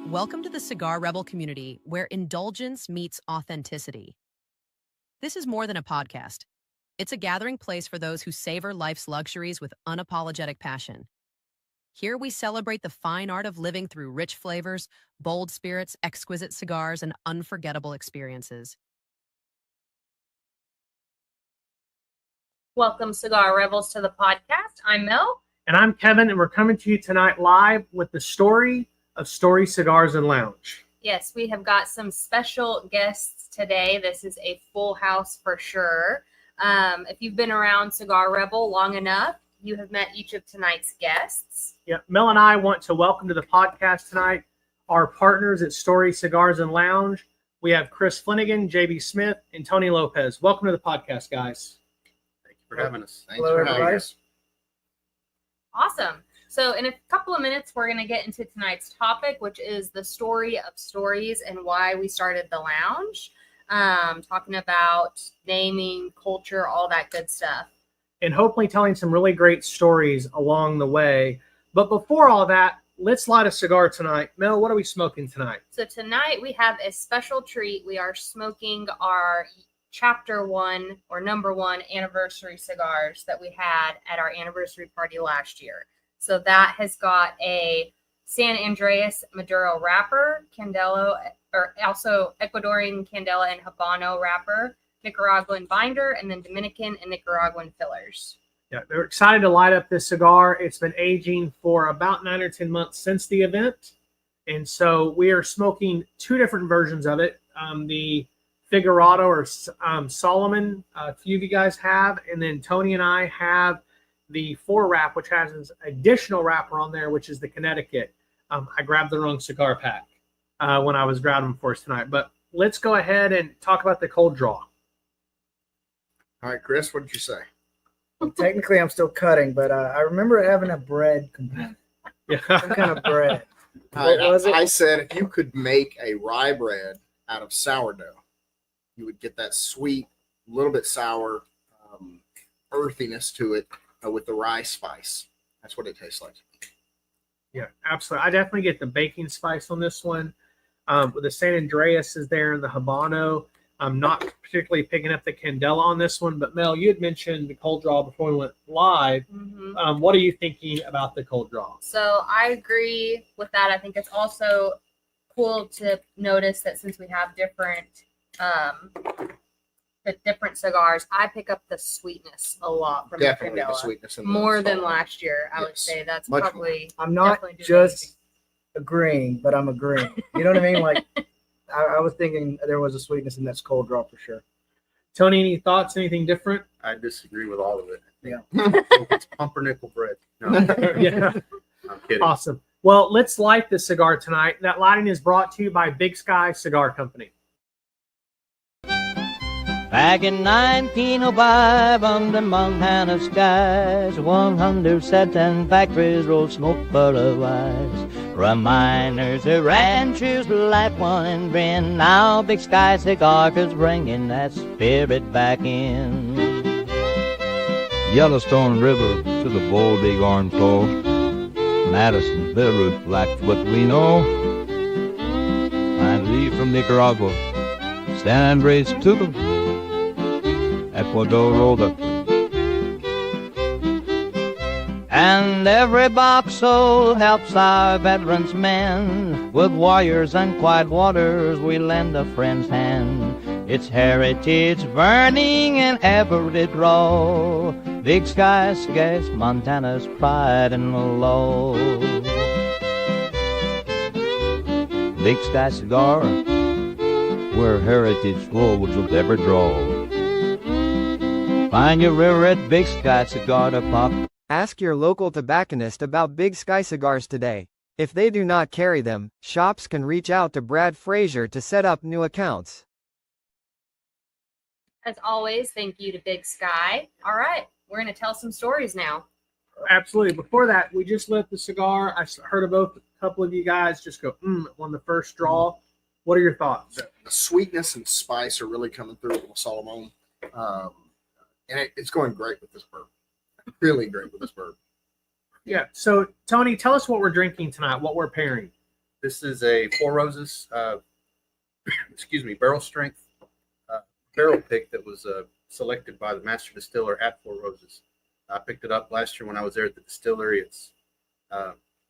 Welcome to the Cigar Rebel community, where indulgence meets authenticity. This is more than a podcast. It's a gathering place for those who savor life's luxuries with unapologetic passion. Here we celebrate the fine art of living through rich flavors, bold spirits, exquisite cigars, and unforgettable experiences. Welcome, Cigar Rebels, to the podcast. I'm Mel. And I'm Kevin, and we're coming to you tonight live with the story of Stories Cigars Lounge. Yes, we have got some special guests today. This is a full house for sure. If you've been around Cigar Rebel long enough, you have met each of tonight's guests. Yeah, Mel and I want to welcome to the podcast tonight our partners at Stories Cigars Lounge. We have Chris Flanagan, JB Smith, and Tony Lopez. Welcome to the podcast, guys. Thank you for having us. Hello, everybody. Awesome. So in a couple of minutes, we're going to get into tonight's topic, which is the story of stories and why we started the lounge. Talking about naming, culture, all that good stuff. And hopefully telling some really great stories along the way. But before all that, let's light a cigar tonight. Mel, what are we smoking tonight? So tonight we have a special treat. We are smoking our Chapter 1 or number 1 anniversary cigars that we had at our anniversary party last year. So that has got a San Andreas Maduro wrapper, Candelo, or also Ecuadorian Candela and Habano wrapper, Nicaraguan binder, and then Dominican and Nicaraguan fillers. Yeah, they're excited to light up this cigar. It's been aging for about 9 or 10 months since the event. And so we are smoking 2 different versions of it. The Figurado or Solomon, a few of you guys have. And then Tony and I have the 4 wrap, which has an additional wrapper on there, which is the Connecticut. I grabbed the wrong cigar pack when I was grabbing them for us tonight. But let's go ahead and talk about the cold draw. All right, Chris, what did you say? Well, technically, I'm still cutting, but I remember it having a bread component. Yeah. Some kind of bread. All What was right, it? I said if you could make a rye bread out of sourdough, you would get that sweet, little bit sour earthiness to it with the rye spice. That's what it tastes like. Yeah, absolutely. I definitely get the baking spice on this one. With the San Andreas is there and the Habano. I'm not particularly picking up the Candela on this one, but Mel, you had mentioned the cold draw before we went live. Mm-hmm. What are you thinking about the cold draw? So I agree with that. I think it's also cool to notice that since we have the different cigars, I pick up the sweetness a lot from Definitely the the Candela. sweetness in More the than last year, I would Yes. say. That's Much probably I'm not definitely doing just agreeing, but I'm agreeing. You know what I mean? Like, I was thinking there was a sweetness in this cold draw for sure. Tony, any thoughts? Anything different? I disagree with all of it. Yeah. It's pumpernickel bread. No, Yeah. I'm kidding. Awesome. Well, let's light the cigar tonight. That lighting is brought to you by Big Sky Cigar Company. Back in 1905, under Montana skies, 100 satin factories rolled smoke full eyes. Reminders of ranchers, life one and grin. Now Big Sky Cigar is bringing that spirit back in. Yellowstone River to the bold bighorn flow. Madison, Beirut, Blackfoot, we know. And leave from Nicaragua, San Andreas to the Ecuador rolled up. And every box sold helps our veterans mend. With warriors and quiet waters, we lend a friend's hand. It's heritage burning in every draw. Big Sky Cigars, Montana's pride and law. Big Sky Cigar, where heritage flows with every draw. Find your rare red Big Sky Cigar to pop. Ask your local tobacconist about Big Sky cigars today. If they do not carry them, shops can reach out to Brad Frazier to set up new accounts. As always, thank you to Big Sky. All right, we're going to tell some stories now. Absolutely. Before that, we just lit the cigar. I heard of both a couple of you guys just go, on the first draw. What are your thoughts? The sweetness and spice are really coming through with the Solomon. And it's going great with this bourbon. Really great with this bourbon. Yeah. So, Tony, tell us what we're drinking tonight, what we're pairing. This is a Four Roses, barrel strength barrel pick that was selected by the master distiller at Four Roses. I picked it up last year when I was there at the distillery. It's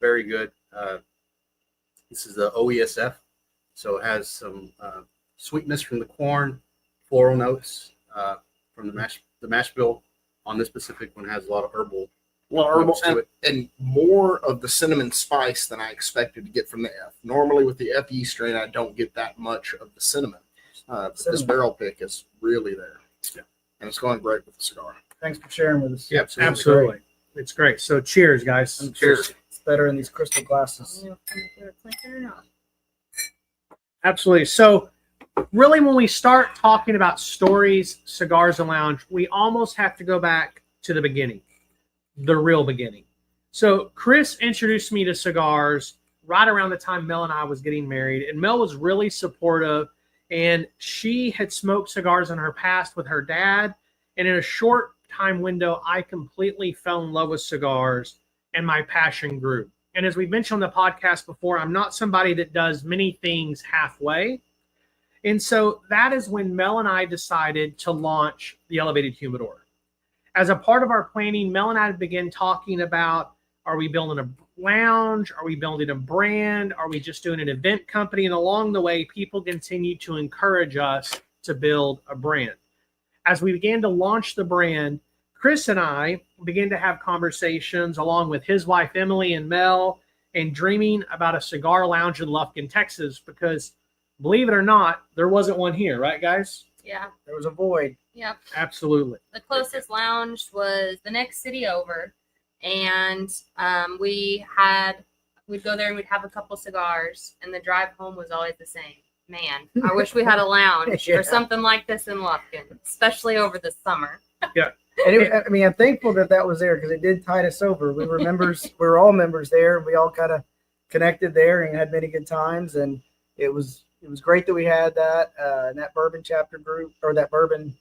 very good. This is the OESF, so it has some sweetness from the corn, floral notes from the mash bill. On this specific one has a lot of herbal. And more of the cinnamon spice than I expected to get from the F. Normally with the FE strain, I don't get that much of the cinnamon. But this barrel pick is really there. Yeah. And it's going great with the cigar. Thanks for sharing with us. Yeah, absolutely. It's great. So cheers, guys. Cheers. It's better in these crystal glasses. Absolutely. So really, when we start talking about Stories, Cigars Lounge, we almost have to go back to the beginning, the real beginning. So Chris introduced me to cigars right around the time Mel and I was getting married, and Mel was really supportive, and she had smoked cigars in her past with her dad, and in a short time window, I completely fell in love with cigars, and my passion grew. And as we've mentioned on the podcast before, I'm not somebody that does many things halfway. And so that is when Mel and I decided to launch the Elevated Humidor. As a part of our planning, Mel and I began talking about, are we building a lounge? Are we building a brand? Are we just doing an event company? And along the way, people continued to encourage us to build a brand. As we began to launch the brand, Chris and I began to have conversations along with his wife, Emily, and Mel, and dreaming about a cigar lounge in Lufkin, Texas, because believe it or not, there wasn't one here, right, guys? Yeah. There was a void. Yep. Absolutely. The closest lounge was the next city over, and we'd go there and we'd have a couple cigars, and the drive home was always the same. Man, I wish we had a lounge Yeah. or something like this in Lufkin, especially over the summer. Yeah. And I'm thankful that was there because it did tide us over. We were members. We were all members there. We all kind of connected there and had many good times. And it was great that we had that and that bourbon chapter group, or that bourbon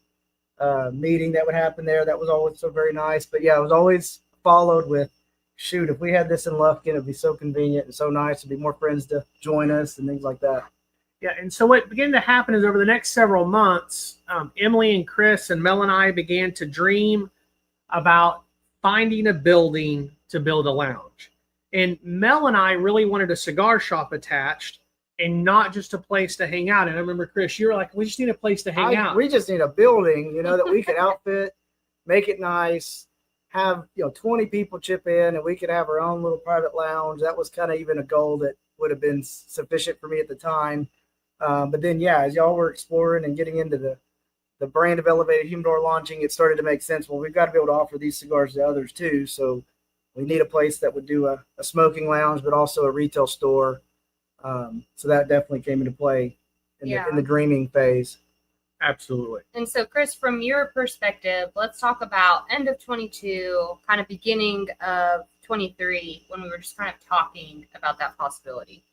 meeting that would happen there. That was always so very nice. But yeah, it was always followed with, shoot, if we had this in Lufkin, it'd be so convenient and so nice. It'd be more friends to join us and things like that. Yeah, and so what began to happen is over the next several months, Emily and Chris and Mel and I began to dream about finding a building to build a lounge. And Mel and I really wanted a cigar shop attached and not just a place to hang out. And I remember, Chris, you were like, we just need a place to hang out. We just need a building, that we could outfit, make it nice, have 20 people chip in, and we could have our own little private lounge. That was kind of even a goal that would have been sufficient for me at the time. But then, yeah, as y'all were exploring and getting into the brand of Elevated Humidor launching, it started to make sense. Well, we've got to be able to offer these cigars to others too. So we need a place that would do a smoking lounge, but also a retail store. So that definitely came into play in the dreaming phase. Absolutely. And so, Chris, from your perspective, let's talk about end of 22, kind of beginning of 23, when we were just kind of talking about that possibility.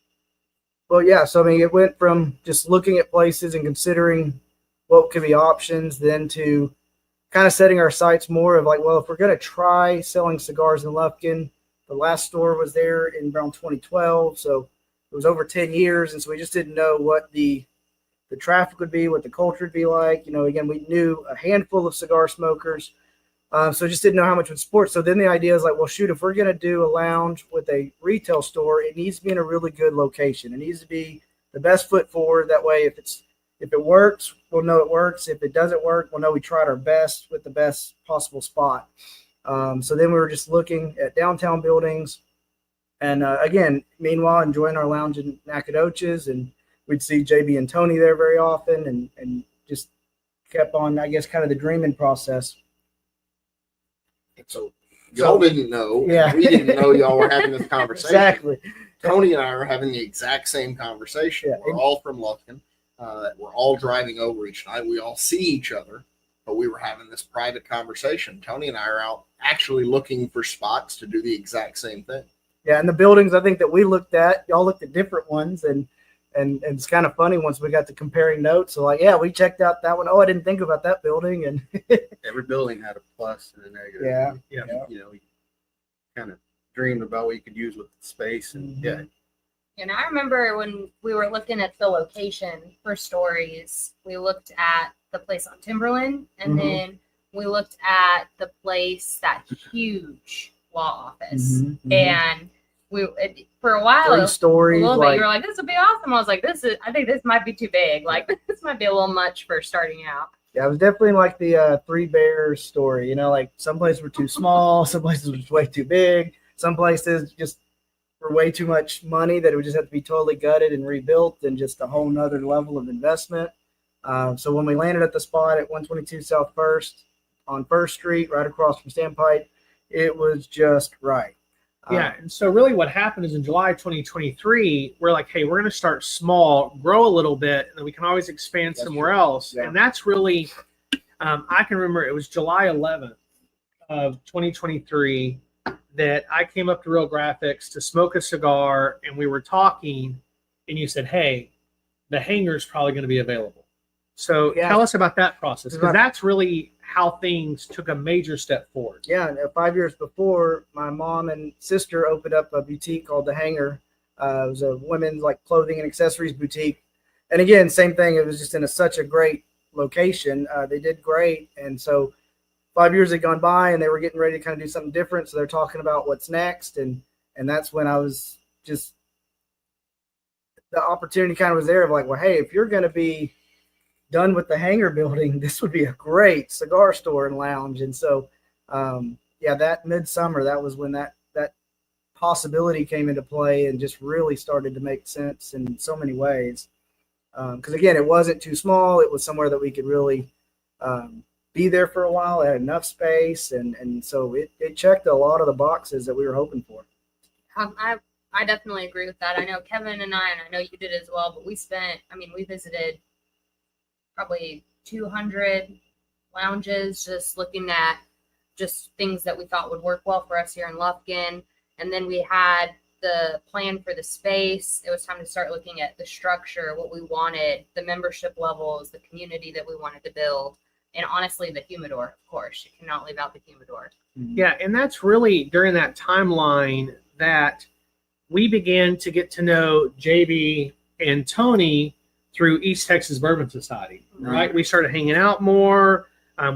Well, yeah. So, it went from just looking at places and considering what could be options, then to kind of setting our sights more of like, well, if we're going to try selling cigars in Lufkin, the last store was there in around 2012. So it was over 10 years. And so we just didn't know what the traffic would be, what the culture would be like. Again, we knew a handful of cigar smokers. So just didn't know how much would support. So then the idea is like, well, shoot, if we're going to do a lounge with a retail store, it needs to be in a really good location. It needs to be the best foot forward. That way, if it works, we'll know it works. If it doesn't work, we'll know we tried our best with the best possible spot. So then we were just looking at downtown buildings. And again, meanwhile, enjoying our lounge in Nacogdoches, and we'd see JB and Tony there very often, and just kept on, I guess, kind of the dreaming process. So y'all didn't know. Yeah. We didn't know y'all were having this conversation. Exactly. Tony and I are having the exact same conversation. Yeah. We're all from Lufkin. We're all driving over each night. We all see each other, but we were having this private conversation. Tony and I are out actually looking for spots to do the exact same thing. Yeah, and the buildings I think that we looked at, y'all looked at different ones, and it's kind of funny once we got to comparing notes. So like, yeah, we checked out that one. Oh, I didn't think about that building. And Every building had a plus and a negative. Yeah. You kind of dreamed about what you could use with the space, and And I remember when we were looking at the location for Stories, we looked at the place on Timberland, and then we looked at the place, that huge law office. And for a while, 3 stories, a little like, bit, you were like, this would be awesome. I was like, I think this might be too big. Like, this might be a little much for starting out. yeah, it was definitely like the Three Bears story. You know, like some places were too small, some places were way too big, some places just were way too much money that it would just have to be totally gutted and rebuilt, and just a whole nother level of investment. So when we landed at the spot at 122 South First on First Street, right across from Standpipe, it was just right. Yeah, and so really what happened is in July 2023, we're like, hey, we're going to start small, grow a little bit, and then we can always expand somewhere else. Yeah. And that's really, I can remember it was July 11th of 2023 that I came up to Real Graphics to smoke a cigar, and we were talking, and you said, hey, the hangar's probably going to be available. So tell us about that process, because that's really how things took a major step forward. Yeah, 5 years before, my mom and sister opened up a boutique called The Hangar. It was a women's like clothing and accessories boutique. And again, same thing. It was just in such a great location. They did great. And so 5 years had gone by, and they were getting ready to kind of do something different. So they're talking about what's next. And that's when I was just, the opportunity kind of was there of like, well, hey, if you're going to be done with the Hangar building, this would be a great cigar store and lounge. And so, that midsummer, that was when that possibility came into play and just really started to make sense in so many ways. Because again, it wasn't too small. It was somewhere that we could really be there for a while. It had enough space, and so it checked a lot of the boxes that we were hoping for. I definitely agree with that. I know Kevin and I know you did as well, but we visited probably 200 lounges, just looking at just things that we thought would work well for us here in Lufkin. And then we had the plan for the space. It was time to start looking at the structure, what we wanted, the membership levels, the community that we wanted to build, and honestly, the humidor, of course. You cannot leave out the humidor. Yeah, and that's really during that timeline that we began to get to know JB and Tony through East Texas Bourbon Society, right? We started hanging out more.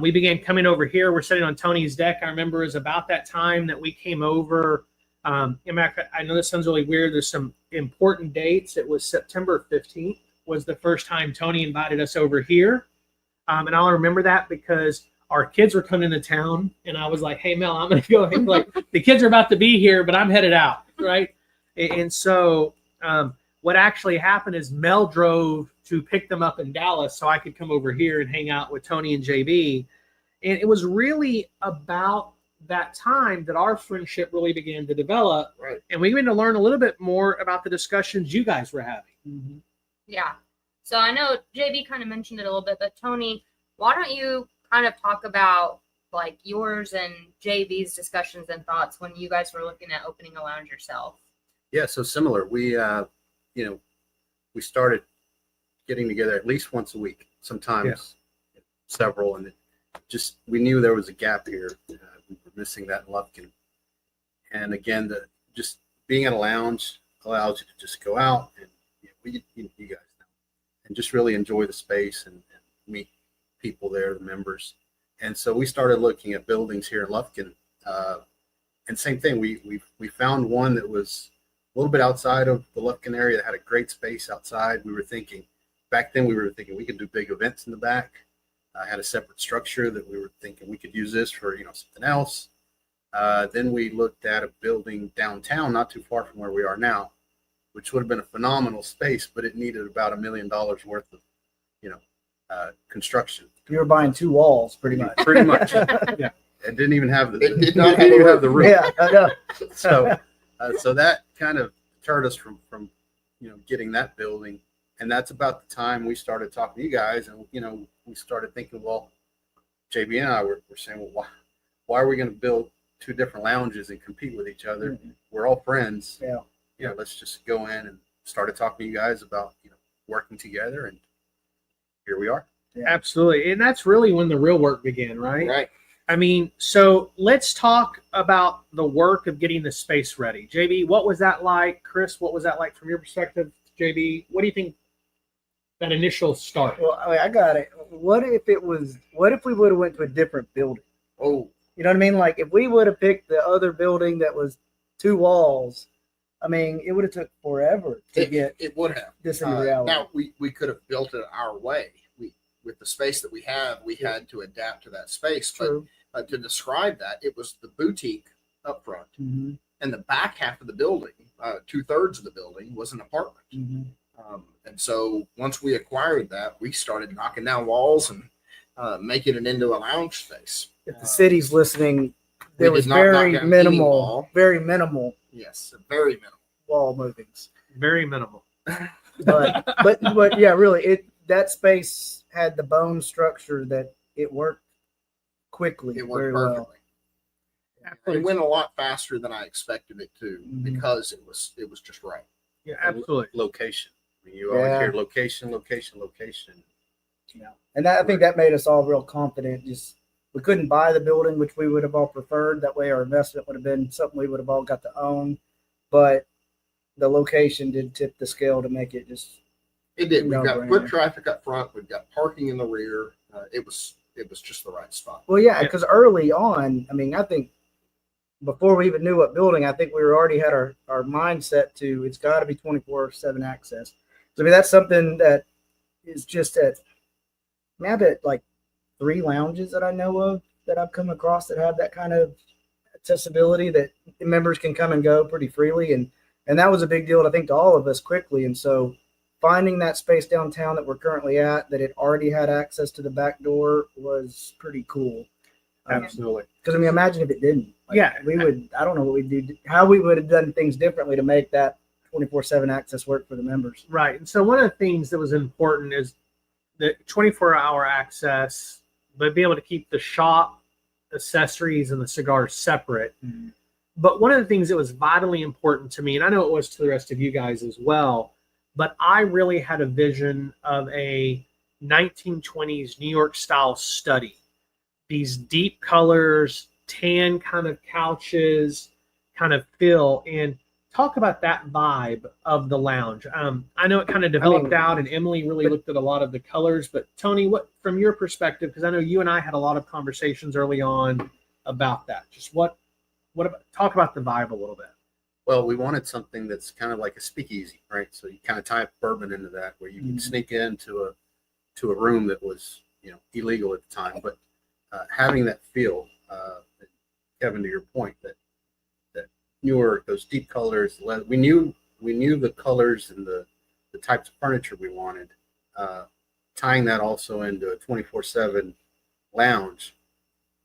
We began coming over here. We're sitting on Tony's deck. I remember it was about that time that we came over. I know this sounds really weird. There's some important dates. It was September 15th was the first time Tony invited us over here. And I'll remember that because our kids were coming into town, and I was like, hey, Mel, I'm going to go ahead. Like, the kids are about to be here, but I'm headed out, right? And so what actually happened is Mel drove to pick them up in Dallas so I could come over here and hang out with Tony and JB. And it was really about that time that our friendship really began to develop. Right. And we began to learn a little bit more about the discussions you guys were having. Yeah. So I know JB kind of mentioned it a little bit, but Tony, why don't you kind of talk about like yours and JB's discussions and thoughts when you guys were looking at opening a lounge yourself? Yeah, so similar. We started getting together at least once a week, sometimes several, and we knew there was a gap here. We were missing that in Lufkin. And again, just being at a lounge allows you to just go out and you guys know, and just really enjoy the space and meet people there, the members. And so we started looking at buildings here in Lufkin. And same thing, we found one that was a little bit outside of the Lufkin area that had a great space outside. Back then we were thinking we could do big events in the back. I had a separate structure that we were thinking we could use this for, something else. Then we looked at a building downtown, not too far from where we are now, which would have been a phenomenal space, but it needed about $1 million worth of, construction. You were buying 2 walls, pretty much. Pretty much. Yeah. It didn't even have It did not have the roof. Yeah, I know. So that kind of deterred us from getting that building. And that's about the time we started talking to you guys, and we started thinking, well, JB and I were saying, well, why are we going to build 2 different lounges and compete with each other? Mm-hmm. We're all friends. Yeah. Let's just go in, and started talking to you guys about working together, and here we are. Yeah. Absolutely, and that's really when the real work began, right? Right. I mean, so let's talk about the work of getting the space ready. JB, what was that like? Chris, what was that like from your perspective? JB, what do you think that initial start? Well, I got it. What if we would have went to a different building? Oh, You know what I mean? Like if we would have picked the other building that was 2 walls, I mean, it would have took forever to get it would have. this into reality. Now we could have built it our way. With the space that we have, we had to adapt to that space. True. But to describe that, it was the boutique up front, Mm-hmm. and the back half of the building, 2/3 of the building, was an apartment. Mm-hmm. And so once we acquired that, we started knocking down walls and making it into a lounge space. If the city's listening, there we was did not knock very down any minimal, wall. very minimal Yes, very minimal. wall movings. Very minimal. But yeah, really, that space had the bone structure that it worked quickly. It worked very perfectly. well. It went a lot faster than I expected it to Mhm. because it was just right. Yeah, absolutely. Location. I mean, you always Yeah. hear location, location, location. And I think that made us all real confident. Just we couldn't buy the building, which we would have all preferred. That way, our investment would have been something we would have all got to own. But the location did tip the scale to make it just. It did. We've got No-brainer. foot traffic up front. We've got parking in the rear. It was just the right spot. Well, yeah, because early on, I mean, I think before we even knew what building, I think we already had our mindset to it's got to be 24/7 access. So I mean, that's something that is just at. I mean, I bet like 3 lounges that I know of that I've come across that have that kind of accessibility that members can come and go pretty freely, and that was a big deal, I think, to all of us quickly. And so finding that space downtown that we're currently at, that it already had access to the back door, was pretty cool. Absolutely. Because I mean, imagine if it didn't. Yeah. we would. I don't know what we'd do. How we would have done things differently to make that 24/7 access work for the members. Right. And so one of the things that was important is the 24-hour access, but be able to keep the shop, accessories, and the cigars separate. Mhm. But one of the things that was vitally important to me, and I know it was to the rest of you guys as well, but I really had a vision of a 1920s New York style study. These deep colors, tan kind of couches, kind of feel, and talk about that vibe of the lounge. I know it kind of developed out, and Emily really looked at a lot of the colors. But Tony, what from your perspective? Because I know you and I had a lot of conversations early on about that. Just what about, talk about the vibe a little bit. Well, we wanted something that's kind of like a speakeasy, right? So you kind of tie bourbon into that, where you can sneak into a room that was illegal at the time, but having that feel, Kevin, to your point, that Newark, those deep colors, we knew the colors and the types of furniture we wanted. Tying that also into a 24/7 lounge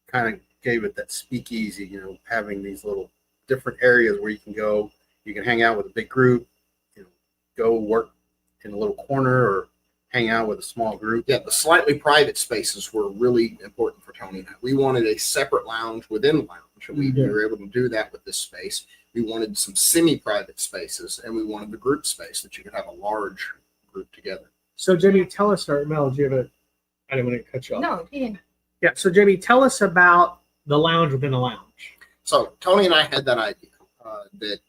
kind of gave it that speakeasy, having these little different areas where you can go, you can hang out with a big group, go work in a little corner or hang out with a small group. Yeah, the slightly private spaces were really important for Tony and I. We wanted a separate lounge within the lounge. We were able to do that with this space. We wanted some semi-private spaces, and we wanted the group space that you could have a large group together. So, JB, tell us, or Mel, do you have I didn't want to cut you off. No, yeah. Yeah, so JB, tell us about the lounge within a lounge. So Tony and I had that idea that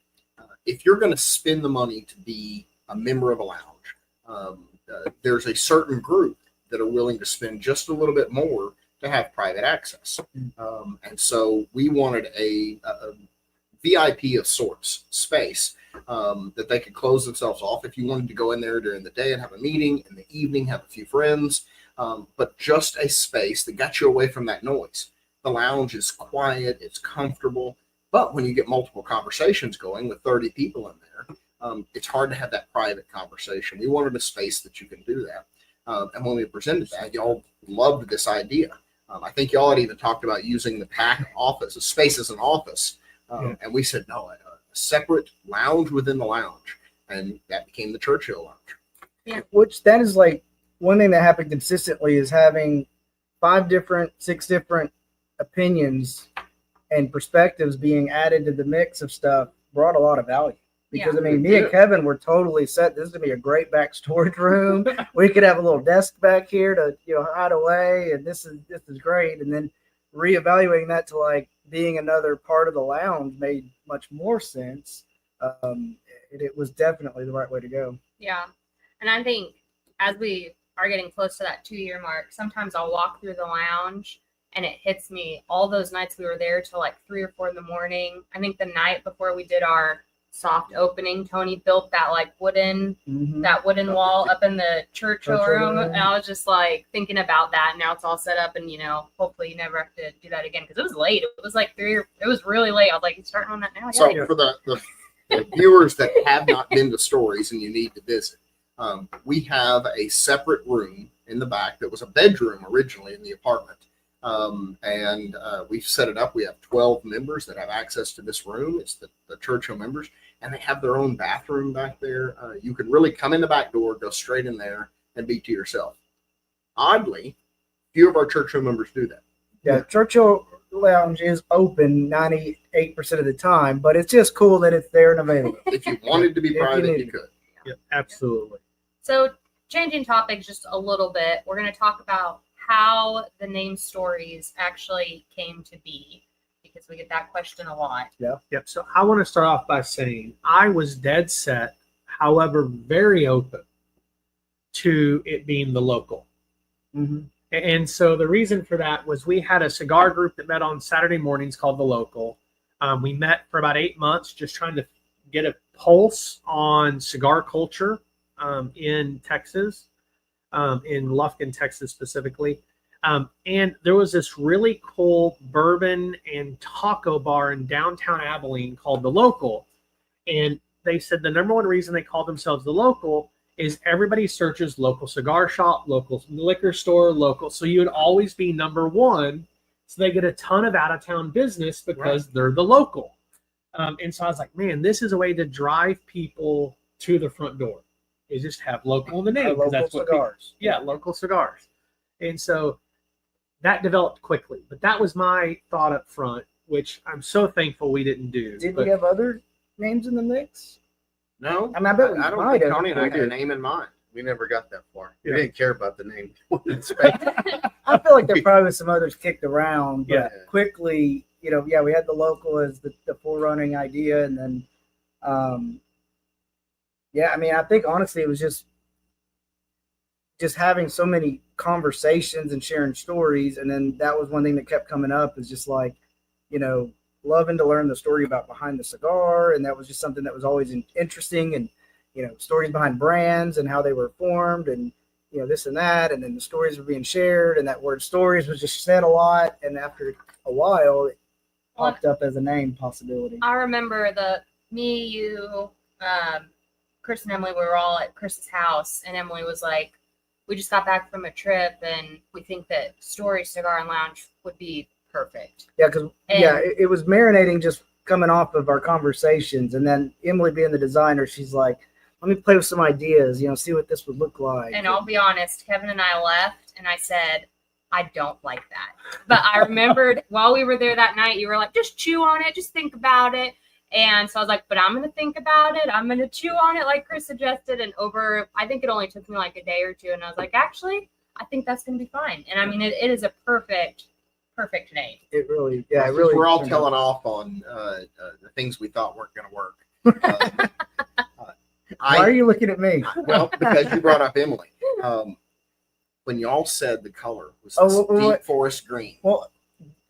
if you're going to spend the money to be a member of a lounge, there's a certain group that are willing to spend just a little bit more to have private access. And so we wanted a VIP of sorts space that they could close themselves off if you wanted to go in there during the day and have a meeting, in the evening have a few friends, but just a space that got you away from that noise. The lounge is quiet, it's comfortable, but when you get multiple conversations going with 30 people in there, it's hard to have that private conversation. We wanted a space that you can do that. And when we presented that, y'all loved this idea. I think y'all had even talked about using the PAC office, a space as an office. And we said, no, a separate lounge within the lounge. And that became the Churchill Lounge. Yeah. Which that is like one thing that happened consistently is having 6 different opinions and perspectives being added to the mix of stuff brought a lot of value. Because, Yeah. I mean, me and Kevin were totally set. This is going to be a great back storage room. We could have a little desk back here to, hide away. And this is great. And then reevaluating that to like being another part of the lounge made much more sense. It was definitely the right way to go. Yeah. And I think as we are getting close to that 2-year mark, sometimes I'll walk through the lounge and it hits me all those nights we were there till like 3 or 4 in the morning. I think the night before we did our soft opening, Tony built that like wooden wall up in the Churchill room. And I was just like thinking about that. Now it's all set up, and hopefully you never have to do that again, because it was late. It was like it was really late. I was like, you starting on that now? So for the viewers that have not been to Stories and you need to visit, we have a separate room in the back that was a bedroom originally in the apartment. And we've set it up. We have 12 members that have access to this room. It's the Churchill members, and they have their own bathroom back there. You can really come in the back door, go straight in there, and be to yourself. Oddly, few of our Churchill members do that. Yeah, Churchill Lounge is open 98% of the time, but it's just cool that it's there and available. If you wanted to be private, you could. Yeah, absolutely. So changing topics just a little bit, we're going to talk about how the name Stories actually came to be, because we get that question a lot. Yep. So I want to start off by saying I was dead set, however, very open to it being the local. Mm-hmm. And so the reason for that was we had a cigar group that met on Saturday mornings called The Local. We met for about 8 months just trying to get a pulse on cigar culture in Texas. In Lufkin, Texas specifically. And there was this really cool bourbon and taco bar in downtown Abilene called The Local. And they said the number one reason they called themselves The Local is everybody searches local cigar shop, local liquor store, local. So you would always be number one. So they get a ton of out-of-town business because they're the local. And so I was like, man, this is a way to drive people to the front door. Is just have local in the name. Local that's what cigars. Local cigars. And so that developed quickly. But that was my thought up front, which I'm so thankful we didn't do. Did we have other names in the mix? No. I mean, I bet we I don't might think have. Tony and I had a name in mind. We never got that far. Yeah. We didn't care about the name. I feel like there probably was some others kicked around, but Yeah. quickly, we had The Local as the forerunning idea, and then, I think honestly it was just having so many conversations and sharing stories, and then that was one thing that kept coming up is just like, loving to learn the story about behind the cigar, and that was just something that was always interesting, and stories behind brands and how they were formed, and this and that, and then the stories were being shared, and that word stories was just said a lot, and after a while it popped up as a name possibility. I remember me, you, Chris and Emily, we were all at Chris's house, and Emily was like, we just got back from a trip and we think that Stories Cigar and Lounge would be perfect. Yeah, because it was marinating just coming off of our conversations, and then Emily being the designer, she's like, let me play with some ideas, see what this would look like. And I'll be honest, Kevin and I left and I said, I don't like that. But I remembered while we were there that night, you were like, just chew on it, just think about it. And so I was like, but I'm going to think about it. I'm going to chew on it like Chris suggested. And I think it only took me like a day or two. And I was like, actually, I think that's going to be fine. And I mean, it is a perfect name. It really, We're all telling off on the things we thought weren't going to work. Why are you looking at me? Well, because you brought up Emily. When y'all said the color was deep forest green. Well,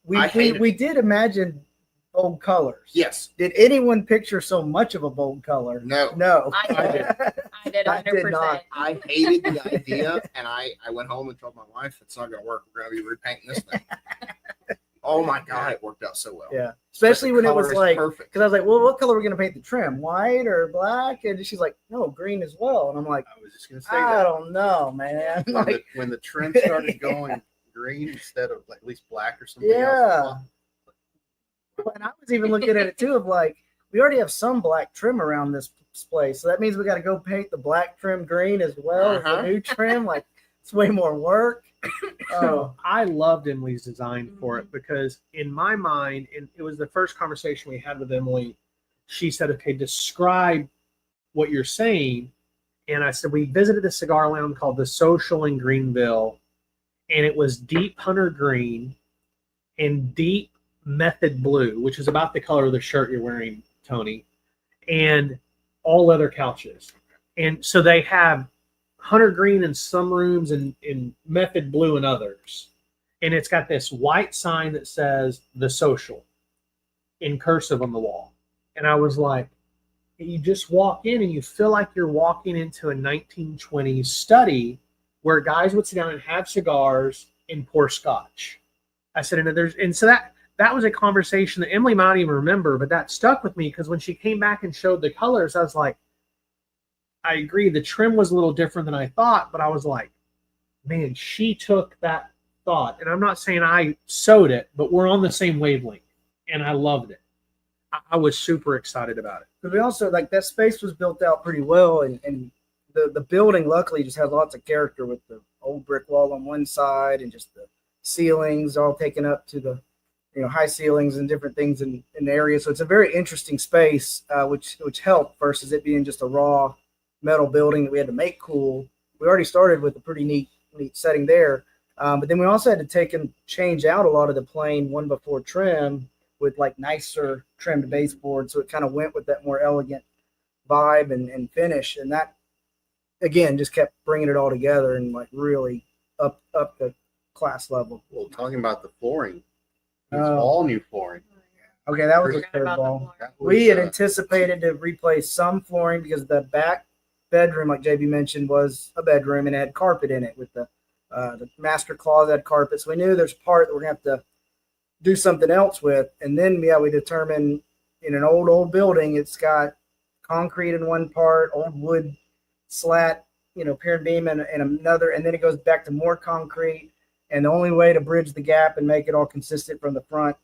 we did imagine bold colors. Yes. Did anyone picture so much of a bold color? No. I did 100%. I did not. I hated the idea, and I went home and told my wife it's not going to work. We're going to be repainting this thing. Oh my God, it worked out so well. Yeah, especially when it was like, perfect. Because I was like, well, what color are we going to paint the trim? White or black? And she's like, no, green as well. And I'm like, I was just going to say I that. don't know, man. When the trim started going green instead of like at least black or something Yeah. else. And I was even looking at it too of like, we already have some black trim around this place. So that means we got to go paint the black trim green as well as the new trim. Like, it's way more work. So I loved Emily's design for it because in my mind, and it was the first conversation we had with Emily, she said, okay, describe what you're saying. And I said, we visited a cigar lounge called The Social in Greenville, and it was deep hunter green. and deep method blue, which is about the color of the shirt you're wearing, Tony, and all leather couches. And so they have hunter green in some rooms and in method blue in others. And it's got this white sign that says The Social in cursive on the wall. And I was like, you just walk in and you feel like you're walking into a 1920s study where guys would sit down and have cigars and pour scotch. I said, and so that was a conversation that Emily might not even remember, but that stuck with me because when she came back and showed the colors, I was like, I agree. The trim was a little different than I thought, but I was like, man, she took that thought. And I'm not saying I sewed it, but we're on the same wavelength. And I loved it. I was super excited about it. But we also, like, that space was built out pretty well. And the building, luckily, just has lots of character with the old brick wall on one side and just the ceilings all taken up to the, high ceilings and different things in the area. So it's a very interesting space, which helped versus it being just a raw metal building that we had to make cool. We already started with a pretty neat setting there. But then we also had to take and change out a lot of the plain 1x4 trim with like nicer trimmed baseboard. So it kind of went with that more elegant vibe and finish. And that, again, just kept bringing it all together and like really up the class level. Well, talking about the flooring, it's all new flooring. Okay, that was a curveball. We had anticipated to replace some flooring because the back bedroom, like JB mentioned, was a bedroom and it had carpet in it with the master closet had carpet. So we knew there's part that we're going to have to do something else with. And then, we determined in an old building, it's got concrete in one part, old wood slat, pier and beam in another, and then it goes back to more concrete. And the only way to bridge the gap and make it all consistent from the front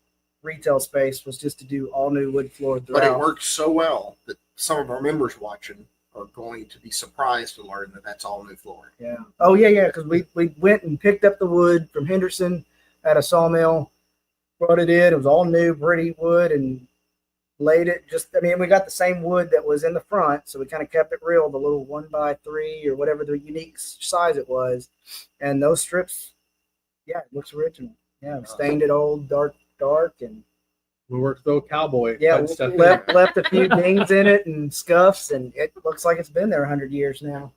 retail space was just to do all new wood floor throughout. But it worked so well that some of our members watching are going to be surprised to learn that that's all new flooring. Yeah. Oh, yeah, because we went and picked up the wood from Henderson at a sawmill, brought it in. It was all new, pretty wood, and laid it we got the same wood that was in the front, so we kind of kept it real, the little 1x3 or whatever the unique size it was. And those strips, it looks original. Yeah, we stained it old, dark, and we worked the old cowboy. Yeah, left a few dings in it and scuffs, and it looks like it's been there 100 years now.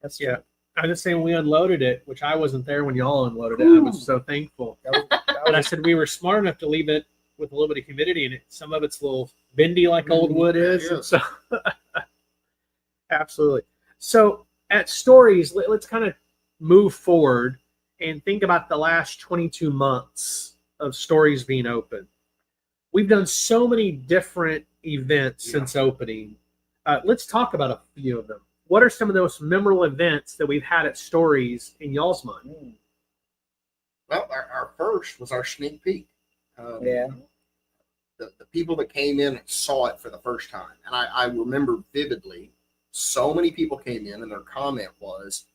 I'm just saying, when we unloaded it, which I wasn't there when y'all unloaded it. I was so thankful. And I said we were smart enough to leave it with a little bit of humidity in it. Some of it's a little bendy like old wood is. Yeah. So absolutely. So at Stories, let's kind of move forward and think about the last 22 months of Stories being open. We've done so many different events since opening. Let's talk about a few of them. What are some of those memorable events that we've had at Stories in y'all's mind? Well, our first was our sneak peek. The people that came in and saw it for the first time. And I remember vividly, so many people came in and their comment was,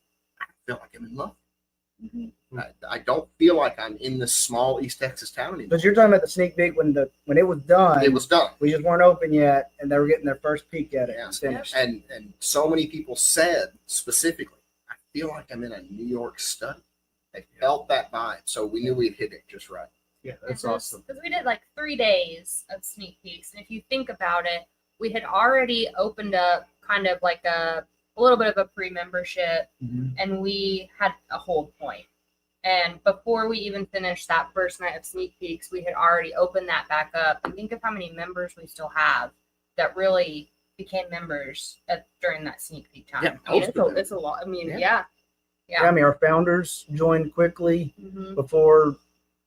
I feel like I'm in love. Mm-hmm. I don't feel like I'm in this small East Texas town anymore. But you're talking about the sneak peek when it was done. It was done. We just weren't open yet, and they were getting their first peek at it. Finished. And so many people said specifically, I feel like I'm in a New York study. They felt that vibe, so we knew we'd hit it just right. Yeah, that's awesome. Because we did like 3 days of sneak peeks, and if you think about it, we had already opened up kind of like a little bit of a pre-membership, and we had a hold point. And before we even finished that first night of sneak peeks, we had already opened that back up. And think of how many members we still have that really became members during that sneak peek time. Yeah, it's a lot. I mean, yeah. Our founders joined quickly before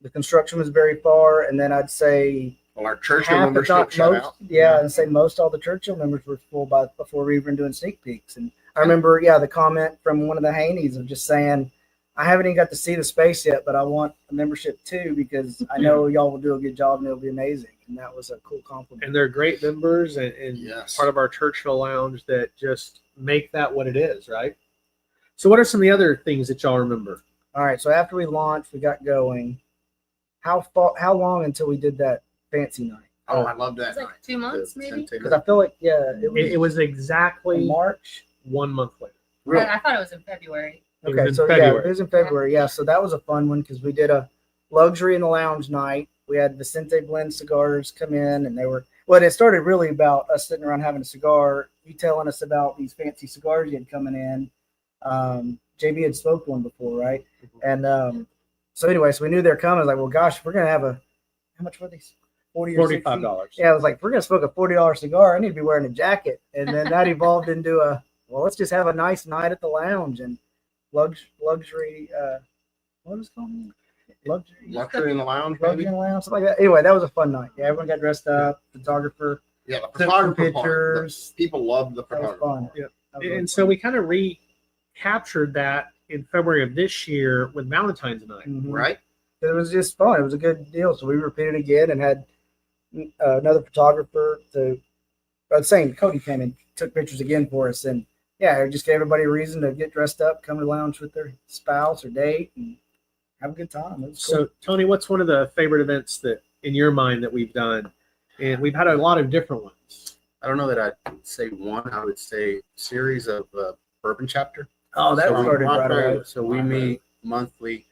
the construction was very far. And then I'd say our Churchill members shut out. Yeah, and say most all the Churchill members were full before we were even doing sneak peeks. And I remember, the comment from one of the Haneys of just saying, I haven't even got to see the space yet, but I want a membership too, because I know y'all will do a good job and it'll be amazing. And that was a cool compliment. And they're great members and part of our Churchill Lounge that just make that what it is, right? So what are some of the other things that y'all remember? All right, so after we launched, we got going. How long until we did that fancy night? Oh, I love that. It was like 2 months, maybe. Because I feel like it was exactly March, 1 month later. Really? I thought it was in February. Okay, so February. It was in February. Yeah, so that was a fun one because we did a luxury in the lounge night We had Vicente blend cigars come in, and they were well. It started really about us sitting around having a cigar. You telling us about these fancy cigars you had coming in. JB had smoked one before, right? And so anyway, so we knew they're coming. I was like, well, gosh, if we're gonna have a how much were these? $45. Yeah, I was like, if we're gonna smoke a $40 cigar, I need to be wearing a jacket. And then that evolved into let's just have a nice night at the lounge and luxury. What was it called? Luxury in the lounge, Luxury in the lounge, something like that. Anyway, that was a fun night. Yeah, everyone got dressed up. Photographer. Yeah, the took some photographer pictures. People loved the That was photographer. fun. Yeah. That was really And so fun. we kind of recaptured that in February of this year with Valentine's night. Mhm. Right? It was just fun. It was a good deal. So we repeated again and had another photographer Cody came and took pictures again for us. And yeah, it just gave everybody a reason to get dressed up, come to the lounge with their spouse or date, and have a good time. It was cool. So, Tony, what's one of the favorite events that in your mind that we've done? And we've had a lot of different ones. I don't know that I'd say one. I would say series of bourbon chapter. Oh, that So started we- right away. So we meet monthly,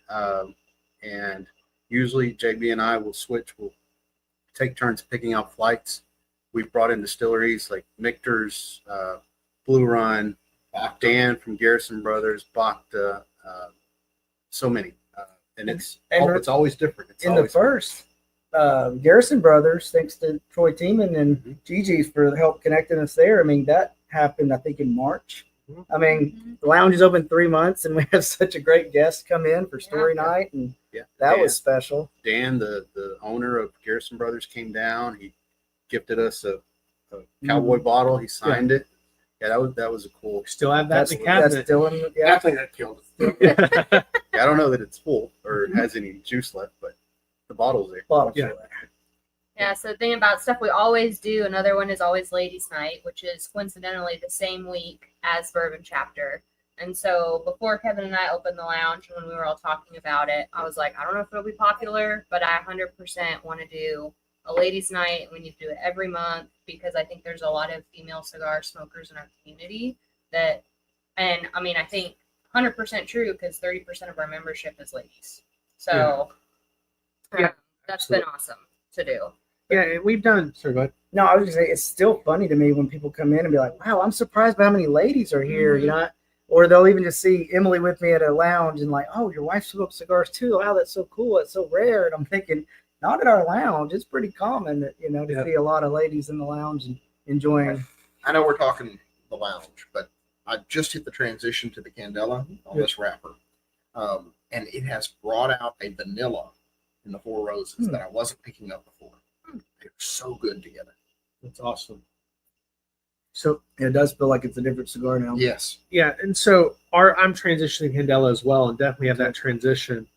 and usually JB and I will switch. We'll take turns picking out flights. We've brought in distilleries like Michter's, Blue Run, Dan from Garrison Brothers, Bacta, so many. And it's always different. It's In the always first, Garrison Brothers, thanks to Troy Tiemann and Gigi's for help connecting us there. I mean, that happened, I think, in March. Mhm. I mean, the lounge is open 3 months, and we have such a great guest come in for story night, and Yeah. that Dan- was special. Dan, the owner of Garrison Brothers, came down. He gifted us a cowboy bottle. He signed it. Yeah, that was a cool. Still have that That's in the cabinet. That's Dylan. Yeah, I think that killed it. Yeah, I don't know that it's full or has any juice left, but the bottle's there. bottle Yeah. filler. Yeah, so the thing about stuff we always do, another one is always Ladies Night, which is coincidentally the same week as Bourbon Chapter. And so before Kevin and I opened the lounge, when we were all talking about it, I was like, I don't know if it'll be popular, but I 100% want to do a Ladies Night. We need to do it every month because I think there's a lot of female cigar smokers in our community that, and I mean, I think 100% true because 30% of our membership is ladies. So Yeah, that's been awesome to do. Yeah, and we've done. Sorry, go ahead. No, I was gonna say it's still funny to me when people come in and be like, "Wow, I'm surprised by how many ladies are here," you know, or they'll even just see Emily with me at a lounge and like, "Oh, your wife smokes cigars too? Wow, that's so cool. That's so rare." And I'm thinking, not at our lounge. It's pretty common that to see a lot of ladies in the lounge and enjoying. I know we're talking the lounge, but I just hit the transition to the Candela on this wrapper. And it has brought out a vanilla in the Four Roses that I wasn't picking up before. They're so good together. That's awesome. So It does feel like it's a different cigar now. Yes. yeah, and so I'm transitioning Candela as well, and definitely have that transition.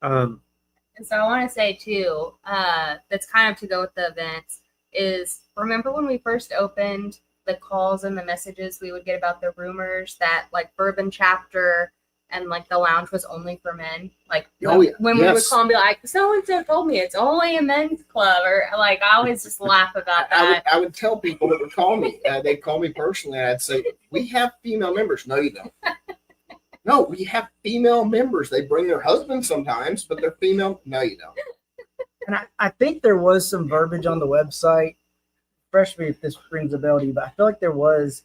And so I want to say too, that's kind of to go with the events, is remember when we first opened, the calls and the messages we would get about the rumors that like Bourbon Chapter and like the lounge was only for men? Like when we would call and be like, so and so told me it's only a men's club, or like I always just laugh about that. I would tell people that would call me. They'd call me personally, and I'd say, "We have female members." No, you don't. No, we have female members. They bring their husbands sometimes, but they're female. No, you don't. And I think there was some verbiage on the website. Fresh me if this rings a bell to you, but I feel like there was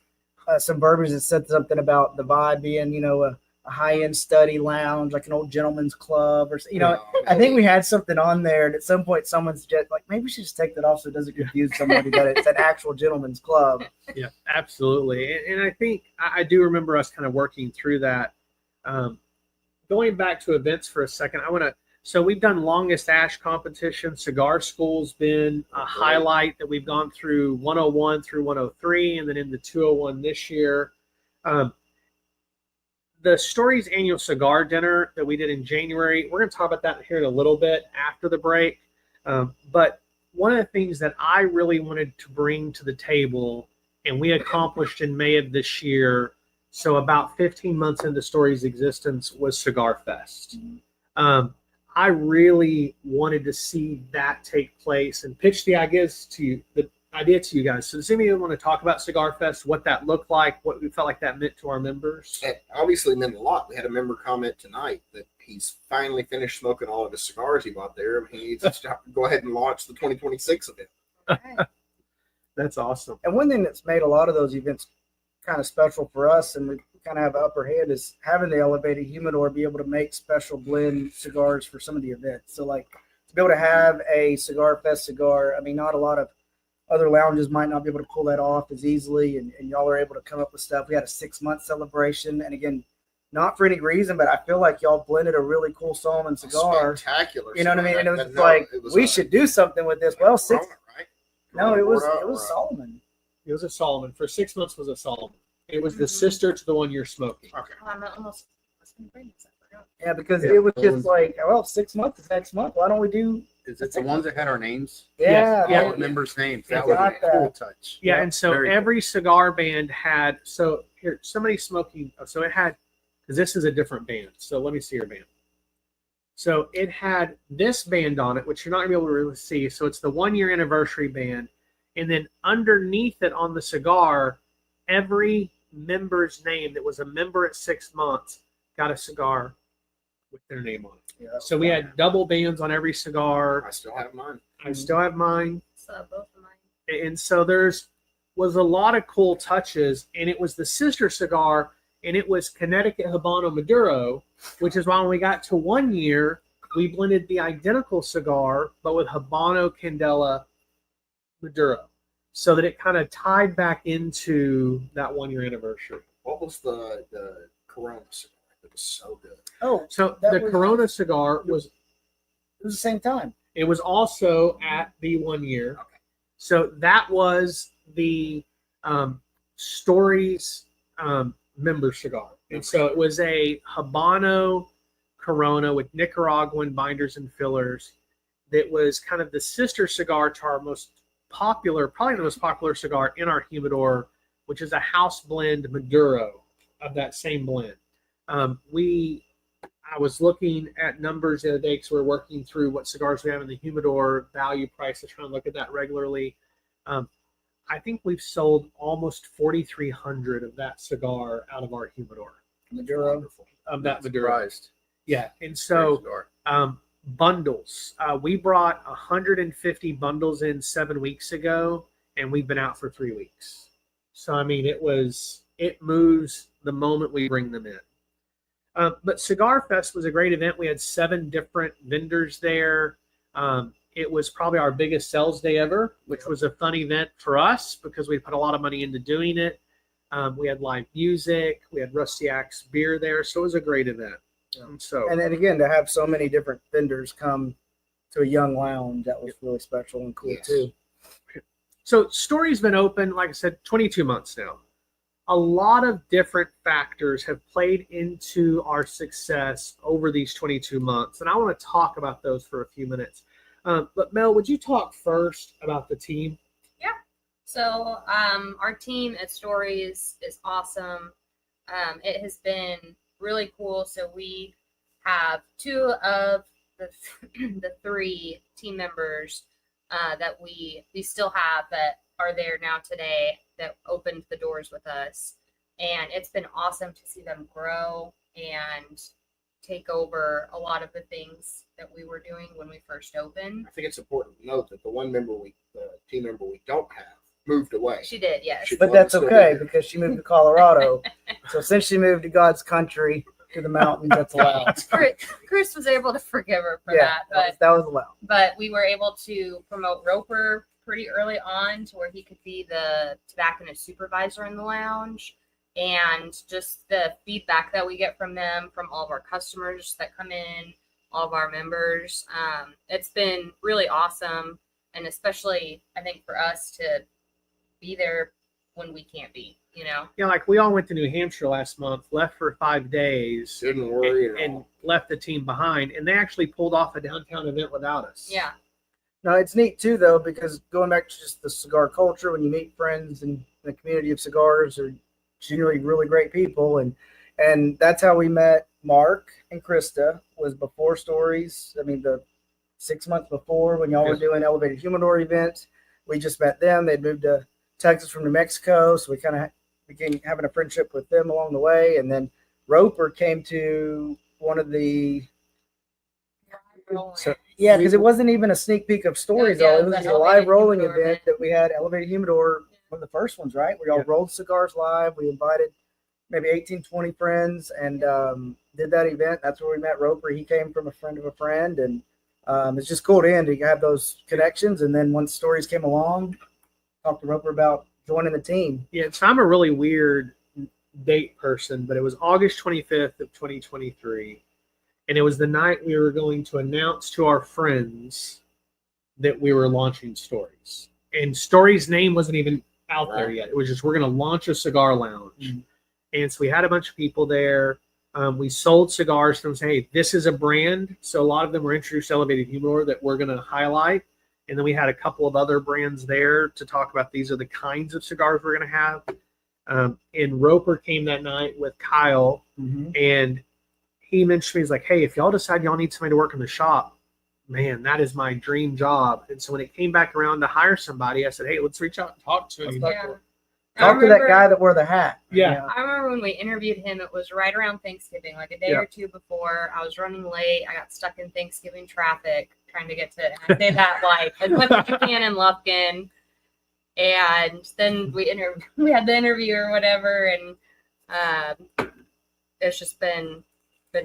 some verbiage that said something about the vibe being, a high-end study lounge, like an old gentleman's club, or I think we had something on there, and at some point someone suggested, like, maybe we should just take that off so it doesn't confuse somebody that it's an actual gentleman's club. Yeah, absolutely. And I think I do remember us kind of working through that. Going back to events for a second, so we've done longest ash competition. Cigar School's been a highlight that we've gone through 101 through 103, and then in the 201 this year. The Stories annual cigar dinner that we did in January, we're going to talk about that here in a little bit after the break. But one of the things that I really wanted to bring to the table, and we accomplished in May of this year, so about 15 months into Stories' existence, was Cigar Fest. I really wanted to see that take place and pitch the ideas to you, the idea to you guys. So does anybody want to talk about Cigar Fest, what that looked like, what we felt like that meant to our members? It obviously meant a lot. We had a member comment tonight that he's finally finished smoking all of his cigars he bought there. He needs to go ahead and launch the 2026 event. That's awesome. And one thing that's made a lot of those events kind of special for us, and we kind of have an upper hand, is having the elevated humidor be able to make special blend cigars for some of the events. So like to be able to have a Cigar Fest cigar, I mean, not a lot of other lounges might not be able to pull that off as easily, and y'all are able to come up with stuff. We had a 6-month celebration, and again, not for any reason, but I feel like y'all blended a really cool Solomon cigar. Spectacular. You know what I mean? And it was No, like, it was we should do something with this. Well, right? no, it was Solomon. It was a Solomon. For 6 months was a Solomon. It was the sister to the one you're smoking. Okay. Oh, I'm almost going to bring this up. I forgot. Yeah, because it was just like, well, 6 months is next month. Why don't we do? Is it the ones that had our names? Yeah, Yeah. All the members' names. That Yeah, was a got cool that. touch. Yeah, and so Very every cigar band had, so here, somebody smoking, so it had, because this is a different band. So let me see your band. So it had this band on it, which you're not going to be able to really see. So it's the 1-year anniversary band. And then underneath it on the cigar, every member's name that was a member at 6 months got a cigar with their name on it. Yeah. So we had double bands on every cigar. I still have mine. I still have mine. So both of mine. And so was a lot of cool touches, and it was the sister cigar, and it was Connecticut Habano Maduro, which is why when we got to 1 year, we blended the identical cigar, but with Habano Candela Maduro, so that it kind of tied back into that 1 year anniversary. What was the Corona cigar? It was so good. Oh, So That the was- Corona cigar was, it was the same time. it was also at the 1 year. Okay. So that was the Stories member cigar. And so it was a Habano Corona with Nicaraguan binders and fillers that was kind of the sister cigar to our most popular, probably the most popular cigar in our humidor, which is a house blend Maduro of that same blend. I was looking at numbers the other day because we're working through what cigars we have in the humidor, value prices, trying to look at that regularly. I think we've sold almost 4,300 of that cigar out of our humidor. Maduro. Wonderful. Of that Maduro. Surprised. Yeah. And Great so cigar. bundles. We brought 150 bundles in 7 weeks ago, and we've been out for 3 weeks. So, I mean, it moves the moment we bring them in. But Cigar Fest was a great event. We had 7 different vendors there. It was probably our biggest sales day ever, which was a fun event for us because we put a lot of money into doing it. We had live music. We had Rusty Axe beer there. So it was a great event. And then again, to have so many different vendors come to a young lounge, that was really special and cool Yes. too. So Story's been open, like I said, 22 months now. A lot of different factors have played into our success over these 22 months. And I want to talk about those for a few minutes. But Mel, would you talk first about the team? Yeah. So our team at Stories is awesome. It has been really cool. So we have 2 of the 3 team members that we still have that are there now today that opened the doors with us. And it's been awesome to see them grow and take over a lot of the things that we were doing when we first opened. I think it's important to note that the team member we don't have, moved away. She did, yes. But that's okay because she moved to Colorado. So since she moved to God's country, to the mountains, that's allowed. Chris was able to forgive her for Yeah, that, that was allowed. but we were able to promote Roper pretty early on to where he could be the tobacconist supervisor in the lounge. And just the feedback that we get from them, from all of our customers that come in, all of our members, it's been really awesome. And especially, I think, for us to be there when we can't be, you know? Yeah, like we all went to New Hampshire last month, left for 5 days, Didn't worry at and all. left the team behind. And they actually pulled off a downtown event without us. Yeah. No, it's neat too, though, because going back to just the cigar culture, when you meet friends in the community of cigars, are generally really great people, and that's how we met. Mark and Krista was before Stories. I mean, the 6 months before when y'all were Yes. doing elevated humidor events. we just met them. They'd moved to Texas from New Mexico, so we kind of began having a friendship with them along the way. And then Roper came to one of the yeah, because it wasn't even a sneak peek of Stories. Yeah, It was the a live rolling Humidor event that we had, Elevated Humidor, one of the first ones, right? We all rolled cigars live. We invited maybe 18, 20 friends and did that event. That's where we met Roper. He came from a friend of a friend, and it's just cool to have those connections. And then once Stories came along, talked to Roper about joining the team. Yeah, so I'm a really weird date person, but it was August 25th of 2023. And it was the night we were going to announce to our friends that we were launching Stories. And Stories' name wasn't even out there yet. It was just, we're going to launch a cigar lounge. Mm-hmm. And so we had a bunch of people there. We sold cigars to them, saying, hey, this is a brand. So a lot of them were introduced to Elevated Humidor that we're going to highlight. And then we had a couple of other brands there to talk about these are the kinds of cigars we're going to have. And Roper came that night with Kyle. Mm-hmm. And he mentioned to me, he's like, hey, if y'all decide y'all need somebody to work in the shop, man, that is my dream job. And so when it came back around to hire somebody, I said, hey, let's reach out and talk to him. Talk to that guy that wore the hat. Yeah. I remember when we interviewed him, it was right around Thanksgiving, like a day or two before. I was running late. I got stuck in Thanksgiving traffic trying to get to, and I say that like as much as you can in Lufkin. And then we had the interview or whatever, and it's just been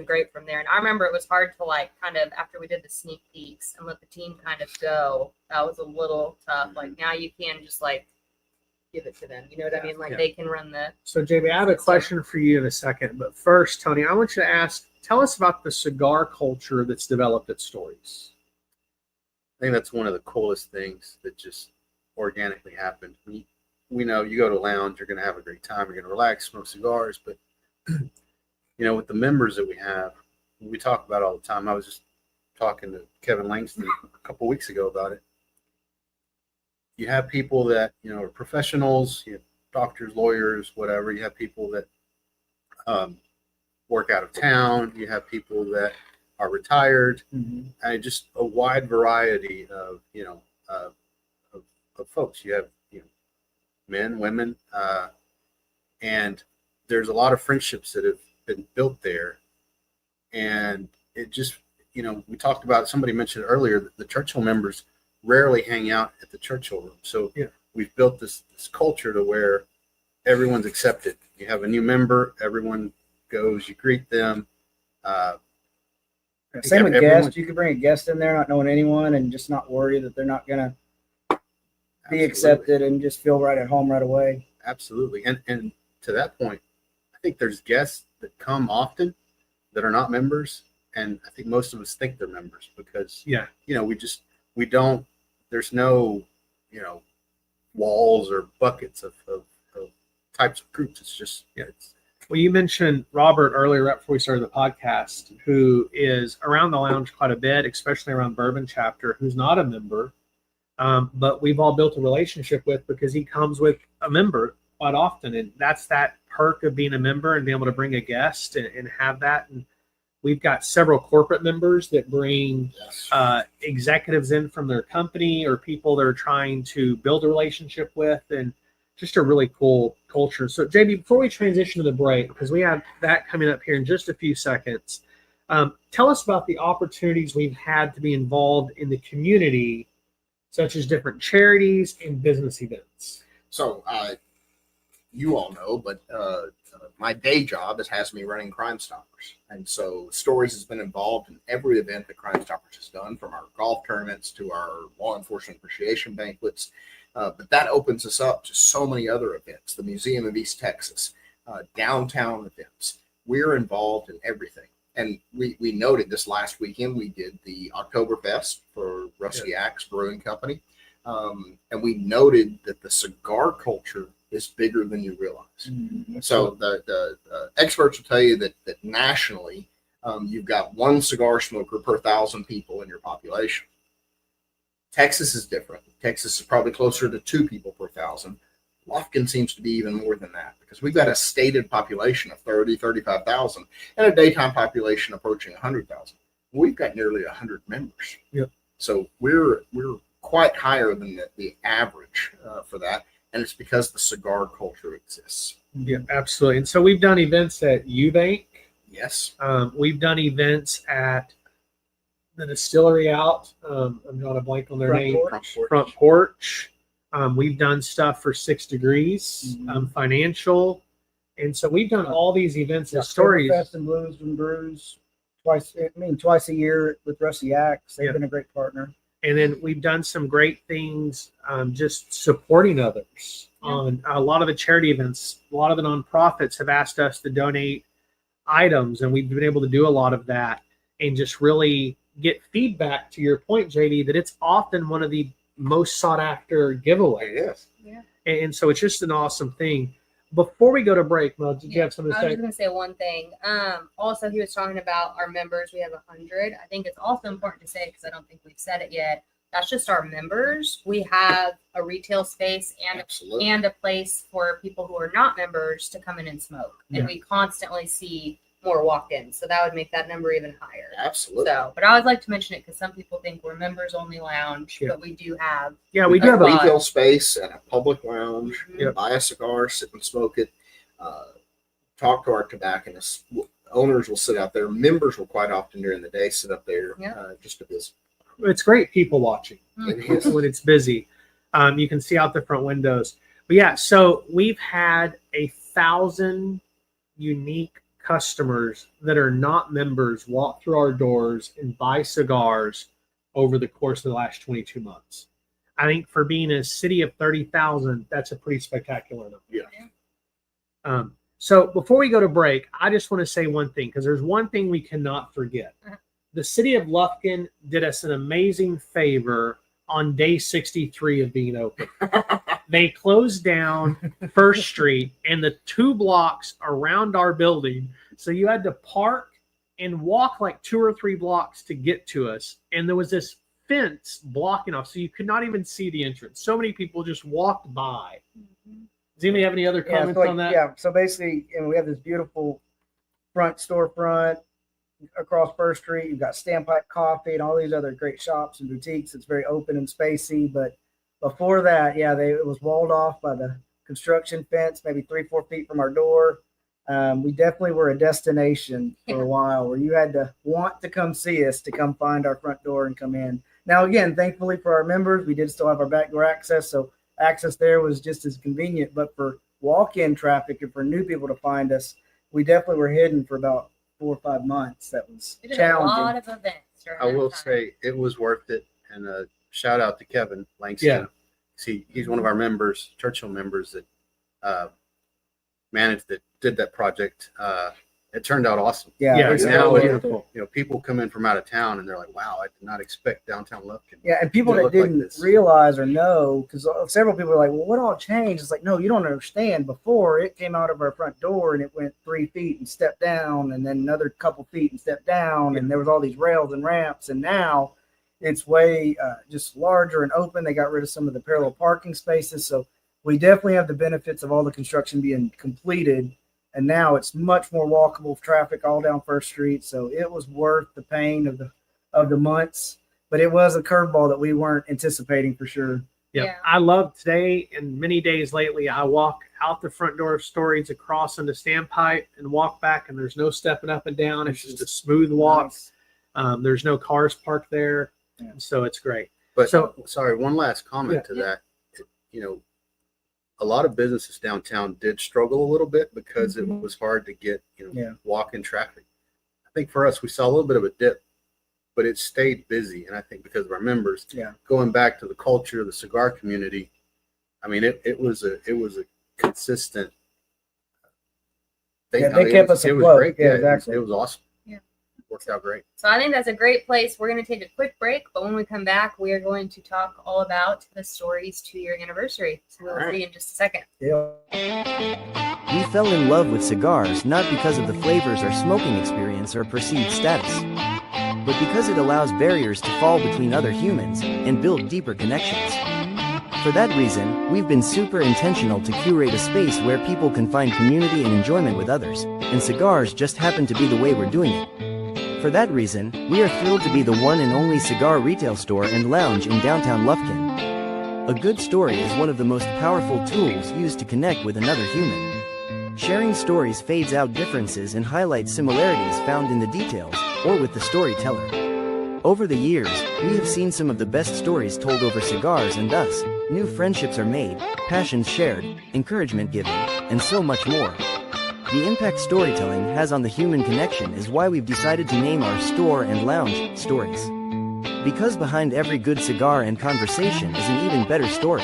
great from there. And I remember it was hard to like kind of after we did the sneak peeks and let the team kind of go. That was a little tough. Like now you can just like give it to them. You know what I mean? Like they can run the. So JB, I have a question for you in a second, but first, Tony, I want you to tell us about the cigar culture that's developed at Stories. I think that's one of the coolest things that just organically happened. We know you go to a lounge, you're going to have a great time, you're going to relax, smoke cigars, but you know, with the members that we have, we talk about all the time. I was just talking to Kevin Langston a couple weeks ago about it. You have people that, you know, are professionals, you have doctors, lawyers, whatever. You have people that work out of town. You have people that are retired. Mm-hmm. And just a wide variety of, you know, of folks. You have, you know, men, women, and there's a lot of friendships that have been built there. And it just, you know, we talked about, somebody mentioned earlier that the Churchill members rarely hang out at the Churchill room. So we've built this culture to where everyone's accepted. You have a new member, everyone goes, you greet them. Same with guests. You could bring a guest in there not knowing anyone and just not worry that they're not going to be accepted and just feel right at home right away. Absolutely. And to that point, I think there's guests that come often that are not members. And I think most of us think they're members because, you know, we don't, there's no, you know, walls or buckets of types of groups. It's just, Well, you mentioned Robert earlier, right before we started the podcast, who is around the lounge quite a bit, especially around Bourbon Chapter, who's not a member, but we've all built a relationship with because he comes with a member quite often. And that's that perk of being a member and being able to bring a guest and have that. And we've got several corporate members that bring executives in from their company or people they're trying to build a relationship with, and just a really cool culture. So, JB, before we transition to the break, because we have that coming up here in just a few seconds, tell us about the opportunities we've had to be involved in the community, such as different charities and business events. So, you all know, but my day job has me running Crime Stoppers. And so Stories has been involved in every event that Crime Stoppers has done, from our golf tournaments to our law enforcement appreciation banquets. But that opens us up to so many other events, the Museum of East Texas, downtown events. We're involved in everything. And we noted this last weekend, we did the Oktoberfest for Rusty Axe Brewing Company. And we noted that the cigar culture is bigger than you realize. Mm-hmm. So the experts will tell you that nationally, you've got one cigar smoker per 1,000 people in your population. Texas is different. Texas is probably closer to 2 people per 1,000. Lufkin seems to be even more than that because we've got a stated population of 30, 35,000 and a daytime population approaching 100,000. We've got nearly 100 members. Yep. So we're quite higher than the average for that. And it's because the cigar culture exists. Yeah, absolutely. And so we've done events at Eubank. Yes. We've done events at the distillery out. I'm drawing a blank on their name. Front Porch. We've done stuff for 6 Degrees, Financial. And so we've done all these events and stories. Fest and Blues and Brews twice a year with Rusty Axe. They've been a great partner. And then we've done some great things just supporting others on a lot of the charity events. A lot of the nonprofits have asked us to donate items, and we've been able to do a lot of that and just really get feedback, to your point, JD, that it's often one of the most sought after giveaways. Yes. Yeah. And so it's just an awesome thing. Before we go to break, Mel, did you have something to I say? was just going to say one thing. Also, he was talking about our members. We have 100. I think it's also important to say, because I don't think we've said it yet, that's just our members. We have a retail space and a place for people who are not members to come in and smoke. And we constantly see more walk-ins. So that would make that number even higher. Absolutely. So, but I always like to mention it because some people think we're members only lounge, but we do have. Yeah, we do have a a retail space and a public lounge. Mhm. Buy a cigar, sit and smoke it. Talk to our tobacconists. Owners will sit out there. Members will quite often during the day sit up there just to visit. It's great people watching when it's busy. You can see out the front windows. But yeah, so we've had 1,000 unique customers that are not members walk through our doors and buy cigars over the course of the last 22 months. I think for being a city of 30,000, that's a pretty spectacular number. Yeah. So before we go to break, I just want to say one thing, because there's one thing we cannot forget. The city of Lufkin did us an amazing favor on day 63 of being open. They closed down First Street and the 2 blocks around our building. So you had to park and walk like 2 or 3 blocks to get to us. And there was this fence blocking off, so you could not even see the entrance. So many people just walked by. Does anybody have any other comments on that? Yeah, so basically, we have this beautiful front storefront across First Street. You've got Standpipe Coffee and all these other great shops and boutiques. It's very open and spacey. But before that, it was walled off by the construction fence, maybe 3-4 feet from our door. We definitely were a destination for a while where you had to want to come see us to come find our front door and come in. Now, again, thankfully for our members, we did still have our back door access. So access there was just as convenient. But for walk-in traffic and for new people to find us, we definitely were hidden for about 4 or 5 months. That was challenging. A lot of events. I will say it was worth it. And shout out to Kevin Langston. Yeah. See, he's one of our members, Churchill members that did that project. It turned out awesome. Yeah, now beautiful. People come in from out of town and they're like, "Wow, I did not expect downtown Lufkin." Yeah, and people that didn't realize or know, because several people are like, "Well, what all changed?" It's like, no, you don't understand. Before, it came out of our front door and it went 3 feet and stepped down, and then another couple feet and stepped down, and there was all these rails and ramps, and now it's way just larger and open. They got rid of some of the parallel parking spaces, so we definitely have the benefits of all the construction being completed. And now it's much more walkable traffic all down First Street. So it was worth the pain of the months, but it was a curveball that we weren't anticipating for sure. Yeah. I love today and many days lately. I walk out the front door of Stories across into Standpipe and walk back, and there's no stepping up and down. It's just a smooth walk. Nice. There's no cars parked there. Yeah. So it's great. But sorry, one last comment to that. A lot of businesses downtown did struggle a little bit because it was hard to get walk-in traffic. I think for us, we saw a little bit of a dip, but it stayed busy. And I think because of our members, going back to the culture of the cigar community, I mean, it was a consistent thing. Yeah, they kept us afloat. It was great. Yeah, exactly. It was awesome. Yeah. Worked out great. So I think that's a great place. We're going to take a quick break, but when we come back, we are going to talk all about the Stories 2-year anniversary. So we'll see you in just a second. Yeah. We fell in love with cigars not because of the flavors or smoking experience or perceived status, but because it allows barriers to fall between other humans and build deeper connections. For that reason, we've been super intentional to curate a space where people can find community and enjoyment with others, and cigars just happen to be the way we're doing it. For that reason, we are thrilled to be the one and only cigar retail store and lounge in downtown Lufkin. A good story is one of the most powerful tools used to connect with another human. Sharing stories fades out differences and highlights similarities found in the details, or with the storyteller. Over the years, we have seen some of the best stories told over cigars, and thus, new friendships are made, passions shared, encouragement given, and so much more. The impact storytelling has on the human connection is why we've decided to name our store and lounge Stories. Because behind every good cigar and conversation is an even better story.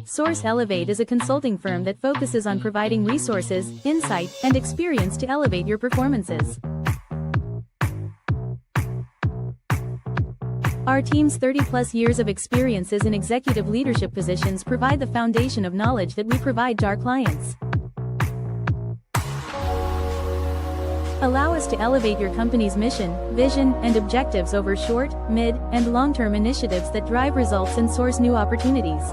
Source Elevate is a consulting firm that focuses on providing resources, insight, and experience to elevate your performances. Our team's 30-plus years of experiences in executive leadership positions provide the foundation of knowledge that we provide to our clients. Allow us to elevate your company's mission, vision, and objectives over short, mid, and long-term initiatives that drive results and source new opportunities.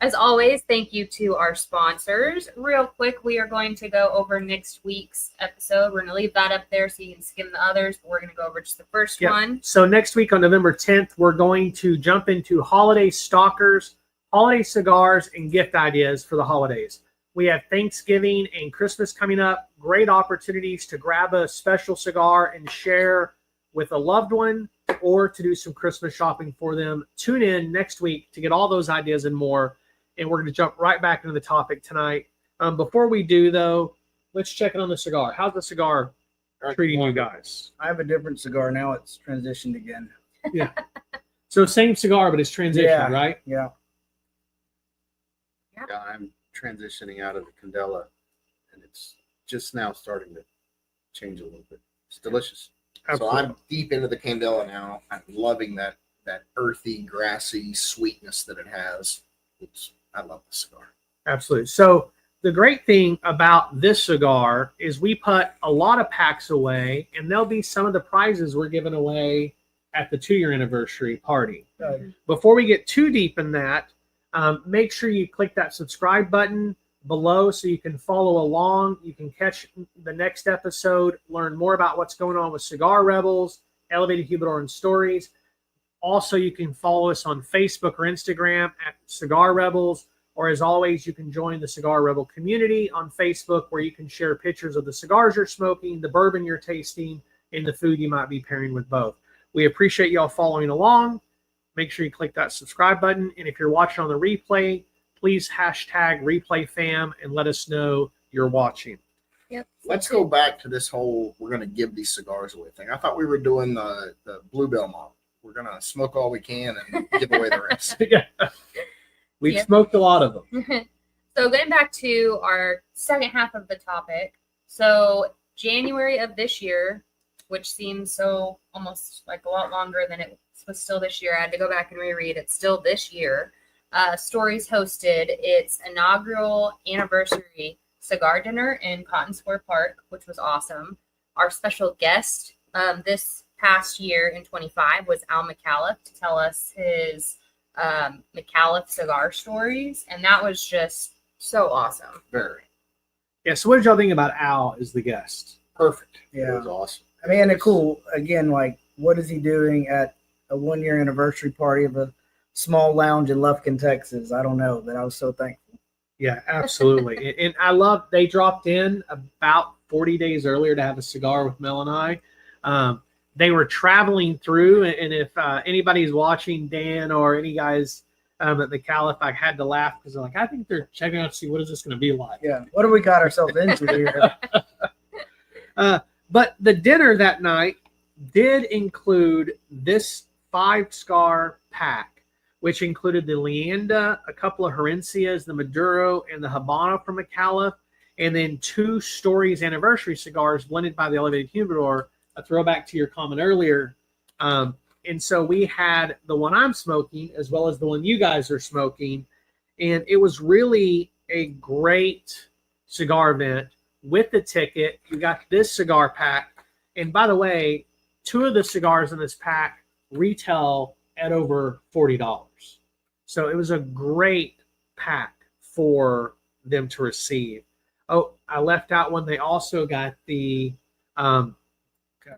As always, thank you to our sponsors. Real quick, we are going to go over next week's episode. We're going to leave that up there so you can skim the others, but we're going to go over just the first one. So next week on November 10th, we're going to jump into holiday stalkers, holiday cigars, and gift ideas for the holidays. We have Thanksgiving and Christmas coming up. Great opportunities to grab a special cigar and share with a loved one or to do some Christmas shopping for them. Tune in next week to get all those ideas and more. And we're going to jump right back into the topic tonight. Before we do, though, let's check in on the cigar. How's the cigar treating you guys? I have a different cigar now. It's transitioned again. Yeah. So same cigar, but it's transitioned, right? Yeah. Yeah, I'm transitioning out of the Candela, and it's just now starting to change a little bit. It's delicious. Absolutely. So I'm deep into the Candela now. I'm loving that earthy, grassy sweetness that it has. I love the cigar. Absolutely. So the great thing about this cigar is we put a lot of packs away, and there'll be some of the prizes we're giving away at the 2-year anniversary party. Before we get too deep in that, make sure you click that subscribe button below so you can follow along. You can catch the next episode, learn more about what's going on with Cigar Rebels, Elevated Humidor, and Stories. Also, you can follow us on Facebook or Instagram at Cigar Rebels, or as always, you can join the Cigar Rebel community on Facebook, where you can share pictures of the cigars you're smoking, the bourbon you're tasting, and the food you might be pairing with both. We appreciate y'all following along. Make sure you click that subscribe button. And if you're watching on the replay, please hashtag ReplayFam and let us know you're watching. Yep. Let's go back to this whole we're going to give these cigars away thing. I thought we were doing the Bluebell model. We're going to smoke all we can and give away the rest. Yeah. We've smoked a lot of them. So getting back to our second half of the topic. So January of this year, which seems so almost like a lot longer than it was still this year. I had to go back and reread. It's still this year. Stories hosted its inaugural anniversary cigar dinner in Cotton Square Park, which was awesome. Our special guest this past year in 25 was Al McAuliffe to tell us his McAuliffe cigar stories, and that was just so awesome. Very. Yeah, so what did y'all think about Al as the guest? Perfect. Yeah. It was awesome. I mean, and cool. Again, like, what is he doing at a 1-year anniversary party of a small lounge in Lufkin, Texas? I don't know, but I was so thankful. Yeah, absolutely. And I love they dropped in about 40 days earlier to have a cigar with Mel and I. They were traveling through, and if anybody's watching, Dan or any guys at the Caliph, I had to laugh because they're like, I think they're checking out to see what is this going to be like. Yeah, what have we got ourselves into here? But the dinner that night did include this 5-cigar pack, which included the Leanda, a couple of Herencias, the Maduro, and the Habano from McAuliffe, and then 2 Stories anniversary cigars blended by the Elevated Humidor, a throwback to your comment earlier. And so we had the one I'm smoking as well as the one you guys are smoking. And it was really a great cigar event with the ticket. You got this cigar pack. And by the way, 2 of the cigars in this pack retail at over $40. So it was a great pack for them to receive. Oh, I left out one. They also got the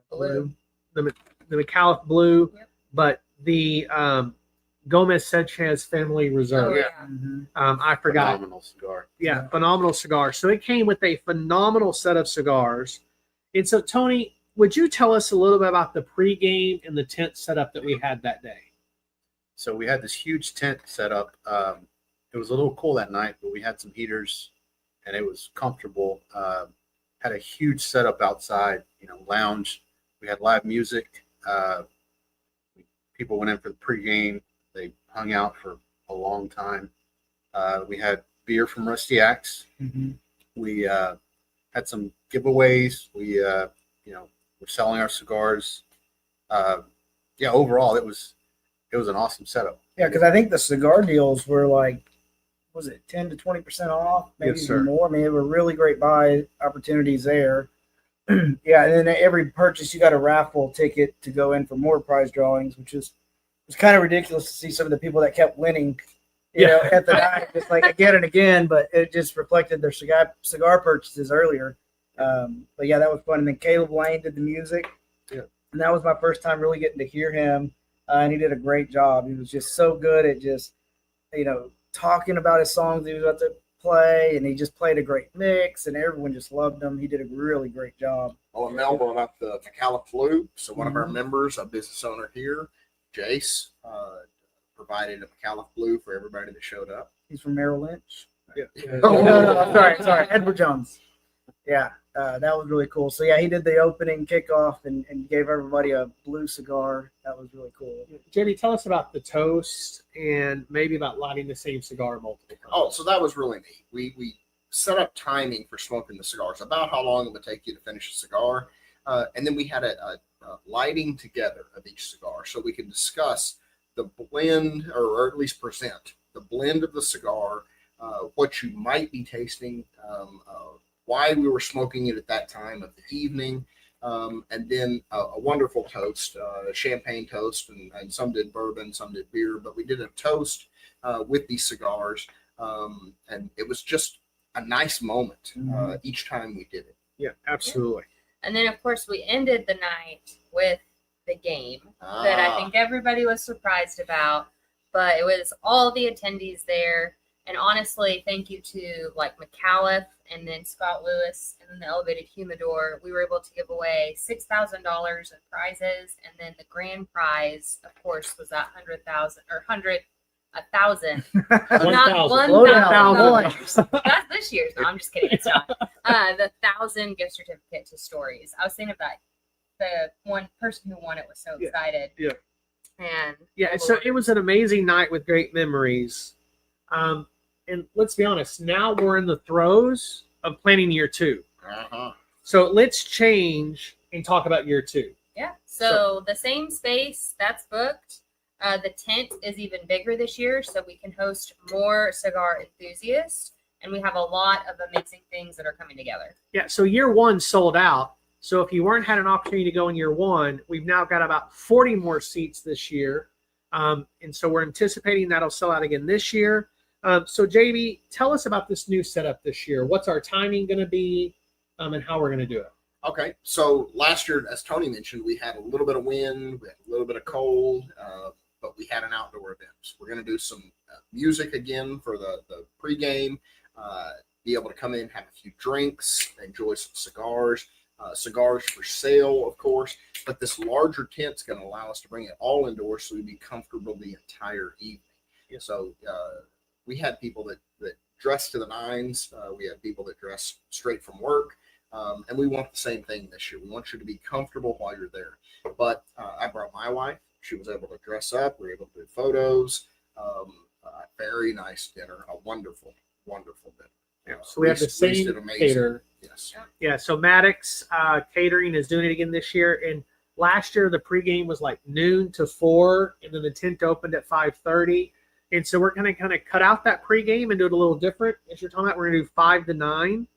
Blue. the McAuliffe Blue, Yep. but the Gomez Sanchez Family Reserve. Oh, yeah. I forgot. Phenomenal cigar. Yeah, phenomenal cigar. So it came with a phenomenal set of cigars. And so, Tony, would you tell us a little bit about the pregame and the tent setup that we had that day? So we had this huge tent set up. It was a little cool that night, but we had some heaters, and it was comfortable. Had a huge setup outside, lounge. We had live music. People went in for the pregame. They hung out for a long time. We had beer from Rusty Axe. We had some giveaways. We, were selling our cigars. Overall, it was an awesome setup. Yeah, because I think the cigar deals were like, was it 10 to 20% off? Maybe Yes, even sir. more. I mean, they were really great buy opportunities there. Yeah, and then every purchase you got a raffle ticket to go in for more prize drawings, which was kind of ridiculous to see some of the people that kept winning, at the night, just like again and again. But it just reflected their cigar purchases earlier. But yeah, that was fun. And then Caleb Lane did the music. Yeah. And that was my first time really getting to hear him. And he did a great job. He was just so good at just, talking about his songs he was about to play, and he just played a great mix, and everyone just loved him. He did a really great job. Oh, and Mel brought up the McAuliffe Blue. So one of our members, a business owner here, Jace, provided a McAuliffe Blue for everybody that showed up. He's from Merrill Lynch. Yeah. No, sorry, Edward Jones. Yeah, that was really cool. So yeah, he did the opening kickoff and gave everybody a blue cigar. That was really cool. Jamie, tell us about the toast and maybe about lighting the same cigar multiple times. Oh, so that was really neat. We set up timing for smoking the cigars, about how long it would take you to finish a cigar. And then we had a lighting together of each cigar so we could discuss the blend, or at least present the blend of the cigar, what you might be tasting, why we were smoking it at that time of the evening, and then a wonderful toast, a champagne toast, and some did bourbon, some did beer, but we did a toast with these cigars, and it was just a nice moment each time we did it. Yeah, absolutely. And then, of course, we ended the night with the game that I think everybody was surprised about, but it was all the attendees there. And honestly, thank you to McAuliffe and then Scott Lewis and then the Elevated Humidor. We were able to give away $6,000 in prizes, and then the grand prize, of course, was that $1,000. Not $1,000. That's this year's. No, I'm just kidding. It's not. The 1,000 gift certificate to Stories. I was thinking of that. The one person who won it was so excited. Yeah. And so it was an amazing night with great memories. And let's be honest, now we're in the throes of planning year 2. So let's change and talk about year 2. Yeah. So the same space that's booked. The tent is even bigger this year, so we can host more cigar enthusiasts, and we have a lot of amazing things that are coming together. Yeah. So year 1 sold out. So if you weren't had an opportunity to go in year 1, we've now got about 40 more seats this year. And so we're anticipating that'll sell out again this year. So JB, tell us about this new setup this year. What's our timing going to be, and how we're going to do it? Okay, so last year, as Tony mentioned, we had a little bit of wind, we had a little bit of cold, but we had an outdoor event. So we're going to do some music again for the pregame, be able to come in, have a few drinks, enjoy some cigars, cigars for sale, of course. But this larger tent's going to allow us to bring it all indoors so we'd be comfortable the entire evening. Yeah. So we had people that dress to the nines. We had people that dress straight from work. And we want the same thing this year. We want you to be comfortable while you're there. But I brought my wife. She was able to dress up. We were able to do photos. A very nice dinner. A wonderful, wonderful dinner. Yeah, so we have the same caterer. Yes. Yeah, so Maddox Catering is doing it again this year. And last year, the pregame was like noon to 4, and then the tent opened at 5:30. And so we're going to kind of cut out that pregame and do it a little different. As you're talking about, we're going to do 5 to 9,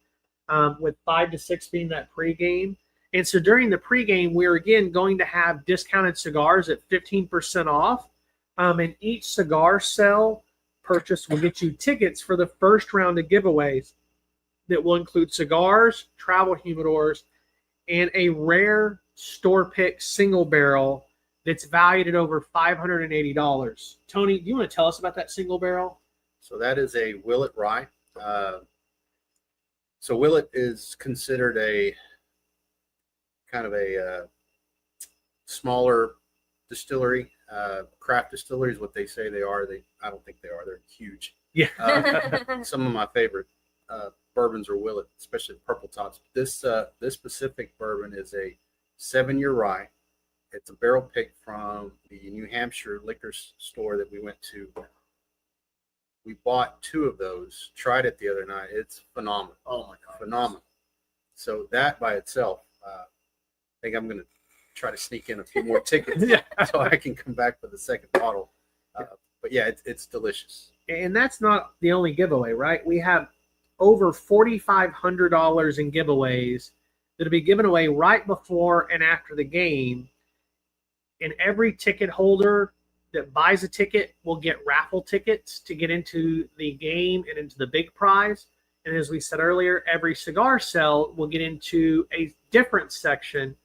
with 5 to 6 being that pregame. And so during the pregame, we're again going to have discounted cigars at 15% off. And each cigar sale purchase will get you tickets for the first round of giveaways that will include cigars, travel humidors, and a rare store pick single barrel that's valued at over $580. Tony, do you want to tell us about that single barrel? So that is a Willet rye. So Willet is considered a kind of a smaller distillery. Craft distillery is what they say they are. I don't think they are. They're huge. Yeah. Some of my favorite bourbons are Willet, especially purple tops. This specific bourbon is a 7-year rye. It's a barrel pick from the New Hampshire liquor store that we went to. We bought 2 of those, tried it the other night. It's phenomenal. Oh my God. Phenomenal. So that by itself, I think I'm going to try to sneak in a few more tickets so I can come back for the second bottle. But yeah, it's delicious. And that's not the only giveaway, right? We have over $4,500 in giveaways that'll be given away right before and after the game. And every ticket holder that buys a ticket will get raffle tickets to get into the game and into the big prize. And as we said earlier, every cigar sale will get into a different section.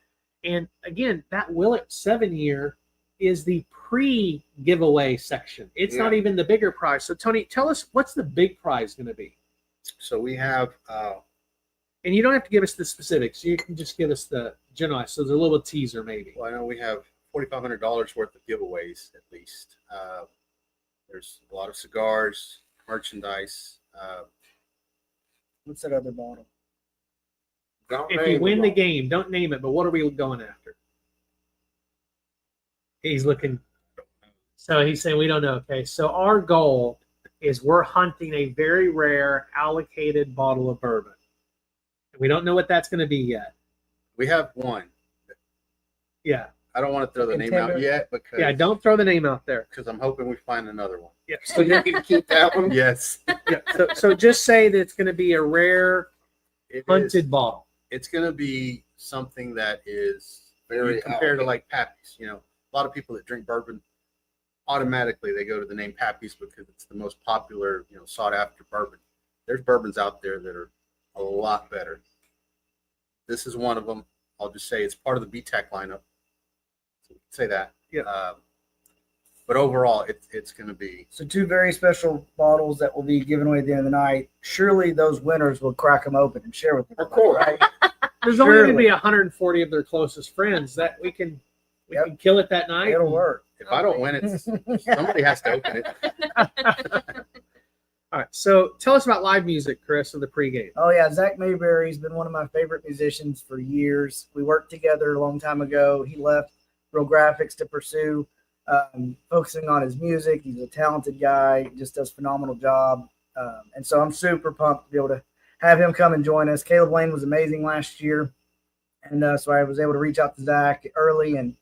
And again, that Willet 7-year is the pre-giveaway section. It's not even the bigger prize. So Tony, tell us, what's the big prize going to be? So we have, and you don't have to give us the specifics. You can just give us the general. So there's a little teaser maybe. well, I know we have $4,500 worth of giveaways at least. There's a lot of cigars, merchandise. What's that other bottle? If you win the game, don't name it, but what are we going after? He's looking. So he's saying we don't know. Okay, so our goal is we're hunting a very rare allocated bottle of bourbon. We don't know what that's going to be yet. We have one. Yeah. I don't want to throw the name out yet because don't throw the name out there because I'm hoping we find another one. Yeah. So you can keep that one? Yes. Yeah. So just say that it's going to be a rare hunted bottle. It's going to be something that is Very compared to like Pappy's. You know, a lot of people that drink bourbon automatically they go to the name Pappy's because it's the most popular, sought after bourbon. There's bourbons out there that are a lot better. This is one of them. I'll just say it's part of the BTAC lineup. So say that. Yeah. But overall, it's going to be. So 2 very special bottles that will be given away at the end of the night. Surely those winners will crack them open and share with them. Of course. Right? There's only going to be 140 of their closest friends that we can kill it that night. It'll work. If I don't win it, somebody has to open it. All right. So tell us about live music, Chris, in the pregame. Oh, yeah. Zach Mayberry's been one of my favorite musicians for years. We worked together a long time ago. He left Real Graphics to pursue focusing on his music. He's a talented guy. He just does a phenomenal job. And so I'm super pumped to be able to have him come and join us. Caleb Lane was amazing last year. And so I was able to reach out to Zach early, and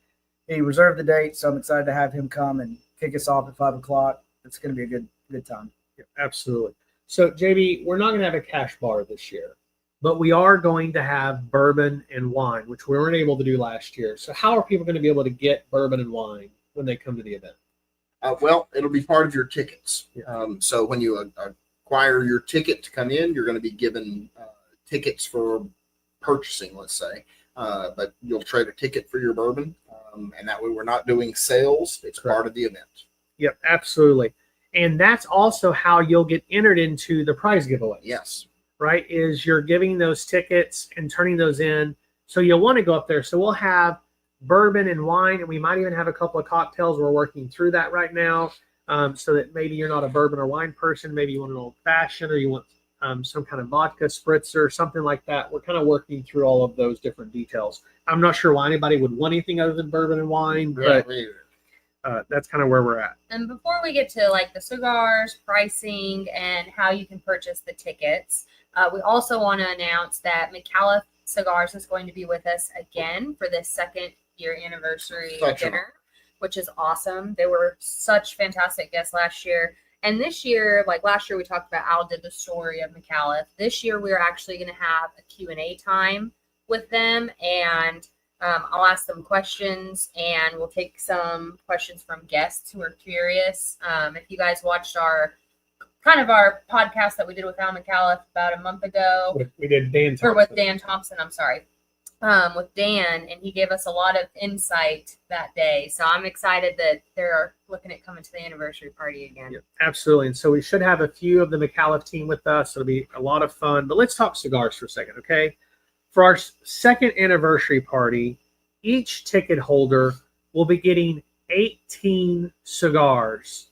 he reserved the date. So I'm excited to have him come and kick us off at 5 o'clock. It's going to be a good time. Yeah, absolutely. So, JB, we're not going to have a cash bar this year, but we are going to have bourbon and wine, which we weren't able to do last year. So how are people going to be able to get bourbon and wine when they come to the event? Well, it'll be part of your tickets. So when you acquire your ticket to come in, you're going to be given tickets for purchasing, let's say. But you'll trade a ticket for your bourbon. And that way we're not doing sales. It's part of the event. Yep, absolutely. And that's also how you'll get entered into the prize giveaway. Yes. Right, is you're giving those tickets and turning those in. So you'll want to go up there. So we'll have bourbon and wine, and we might even have a couple of cocktails. We're working through that right now, so that maybe you're not a bourbon or wine person. Maybe you want an old fashioned, or you want some kind of vodka spritzer, something like that. We're kind of working through all of those different details. I'm not sure why anybody would want anything other than bourbon and wine, but that's kind of where we're at. And before we get to like the cigars, pricing, and how you can purchase the tickets, we also want to announce that McAuliffe Cigars is going to be with us again for this 2nd year anniversary dinner, which is awesome. They were such fantastic guests last year. And this year, like last year, we talked about Al did the story of McAuliffe. This year, we're actually going to have a Q&A time with them, and I'll ask them questions, and we'll take some questions from guests who are curious. If you guys watched our kind of our podcast that we did with Al McAuliffe about a month ago. We did Dan Thompson. Or with Dan Thompson, I'm sorry. With Dan, and he gave us a lot of insight that day. So I'm excited that they're looking at coming to the anniversary party again. Yeah, absolutely. And so we should have a few of the McAuliffe team with us. It'll be a lot of fun. But let's talk cigars for a second, okay? For our second anniversary party, each ticket holder will be getting 18 cigars.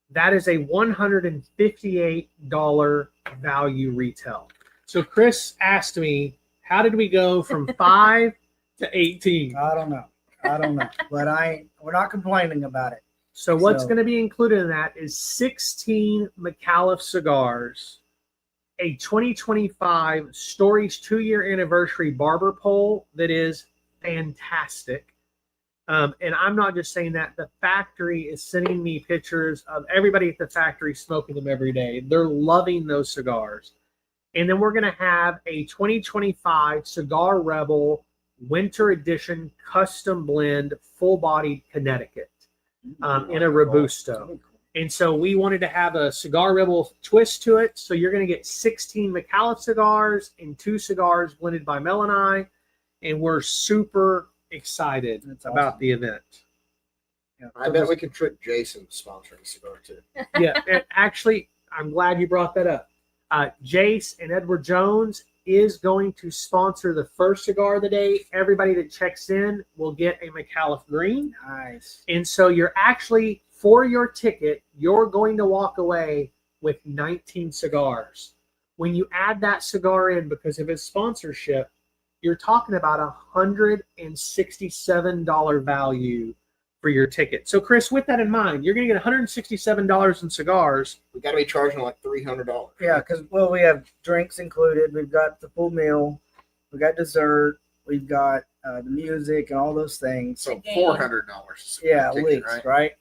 That is a $158 value retail. So Chris asked me, how did we go from 5 to 18? I don't know. But we're not complaining about it. So what's going to be included in that is 16 McAuliffe cigars, a 2025 Stories 2-year anniversary barber pole that is fantastic. And I'm not just saying that. The factory is sending me pictures of everybody at the factory smoking them every day. They're loving those cigars. And then we're going to have a 2025 Cigar Rebel Winter Edition custom blend, full-bodied Connecticut in a Robusto. And so we wanted to have a Cigar Rebel twist to it. So you're going to get 16 McAuliffe cigars and 2 cigars blended by Mel and I. And we're super excited about the event. Yeah, I bet we could trick Jason sponsoring a cigar too. Yeah, actually, I'm glad you brought that up. Jace and Edward Jones is going to sponsor the first cigar of the day. Everybody that checks in will get a McAuliffe Green. Nice. And so you're actually, for your ticket, you're going to walk away with 19 cigars. When you add that cigar in because of his sponsorship, you're talking about $167 value for your ticket. So, Chris, with that in mind, you're going to get $167 in cigars. We got to be charging like $300. Yeah, because, well, we have drinks included. We've got the full meal. We got dessert. We've got the music and all those things. So $400. Yeah, at least, right?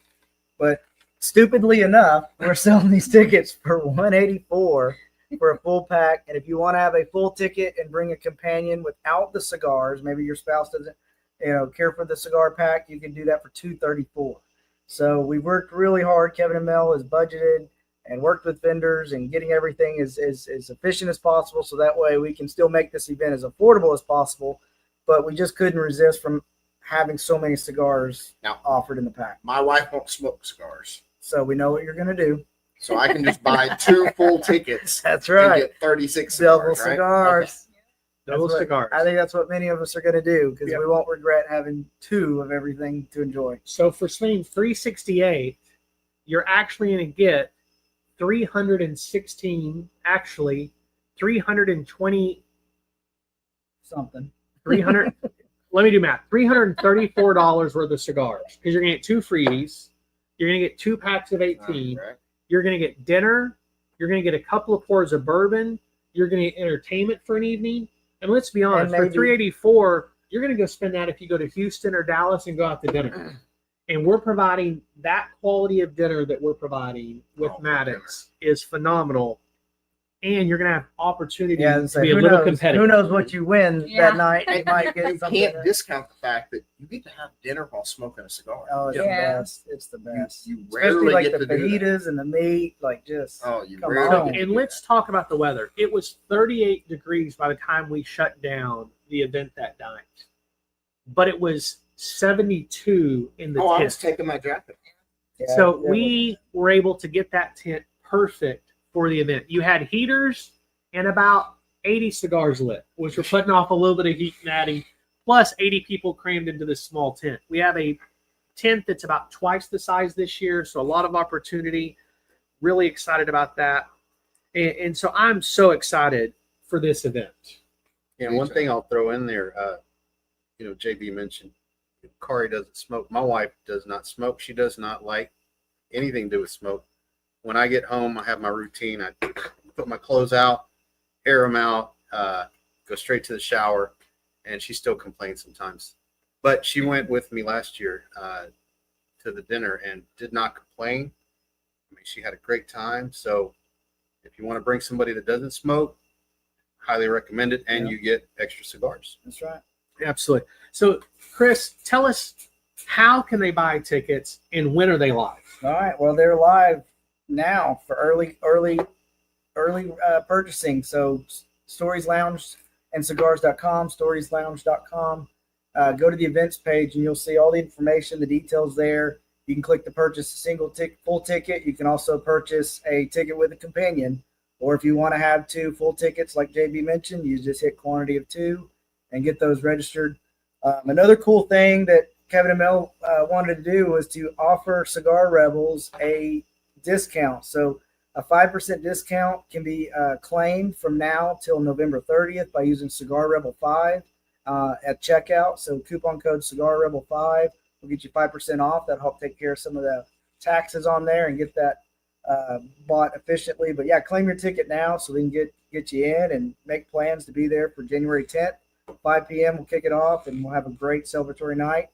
But stupidly enough, we're selling these tickets for $184 for a full pack. And if you want to have a full ticket and bring a companion without the cigars, maybe your spouse doesn't care for the cigar pack, you can do that for $234. So we worked really hard. Kevin and Mel has budgeted and worked with vendors and getting everything as efficient as possible, so that way we can still make this event as affordable as possible. But we just couldn't resist from having so many cigars offered in the pack. My wife won't smoke cigars, so we know what you're going to do. So I can just buy 2 full tickets. That's right. And get 36 cigars. Double cigars. Okay. Cigars. I think that's what many of us are going to do, because we won't regret having 2 of everything to enjoy. So for spending $368, you're actually going to get 320 something. 300. Let me do math. $334 worth of cigars, because you're going to get 2 freebies. You're going to get 2 packs of 18. Okay. You're going to get dinner. You're going to get a couple of pours of bourbon. You're going to get entertainment for an evening. And let's be honest, for $384, you're going to go spend that if you go to Houston or Dallas and go out to dinner. And we're providing that quality of dinner that we're providing with Maddox is phenomenal. And you're going to have opportunity to be a little competitive. Who knows what you win that night? You might get something. You can't discount the fact that you get to have dinner while smoking a cigar. Oh, it's the best. It's the best. You Especially rarely like get the to do that. fajitas and the meat, like just. Oh, you come rarely on. get to And do let's talk about the weather. It was 38 degrees by the time we shut down the event that night. But it was 72 in the I tent. was taking my jacket. Yeah, So we were able to get that tent perfect for the event. You had heaters and about 80 cigars lit, which were putting off a little bit of heat and adding, plus 80 people crammed into this small tent. We have a tent that's about twice the size this year, so a lot of opportunity. Really excited about that. And so I'm so excited for this event. And one thing I'll throw in there, JB mentioned Kari doesn't smoke. My wife does not smoke. She does not like anything to do with smoke. When I get home, I have my routine. I put my clothes out, air them out, go straight to the shower, and she still complains sometimes. But she went with me last year to the dinner and did not complain. I mean, she had a great time. So if you want to bring somebody that doesn't smoke, highly recommend it, and you get extra cigars. That's right. Absolutely. So, Chris, tell us, how can they buy tickets and when are they live? All right. Well, they're live now for early purchasing. So Stories Lounge and cigars.com, storieslounge.com. Go to the events page and you'll see all the information, the details there. You can click to purchase a full ticket. You can also purchase a ticket with a companion. Or if you want to have 2 full tickets, like JB mentioned, you just hit quantity of 2 and get those registered. Another cool thing that Kevin and Mel wanted to do was to offer Cigar Rebels a discount. So a 5% discount can be claimed from now till November 30th by using Cigar Rebel 5 at checkout. So coupon code Cigar Rebel 5 will get you 5% off. That'll help take care of some of the taxes on there and get that bought efficiently. But yeah, claim your ticket now so we can get you in and make plans to be there for January 10th. 5 p.m. we'll kick it off and we'll have a great celebratory night.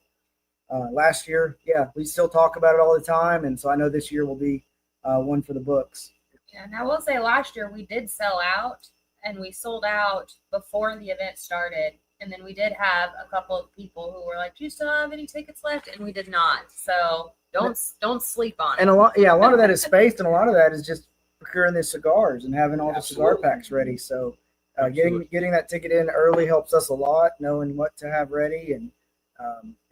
Last year, yeah, we still talk about it all the time, and so I know this year will be one for the books. Yeah, and I will say last year we did sell out, and we sold out before the event started. And then we did have a couple of people who were like, "Do you still have any tickets left?" And we did not. So don't sleep on it. And a lot of that is spaced, and a lot of that is just procuring the cigars and having all the cigar packs ready. So getting that ticket in early helps us a lot, knowing what to have ready, and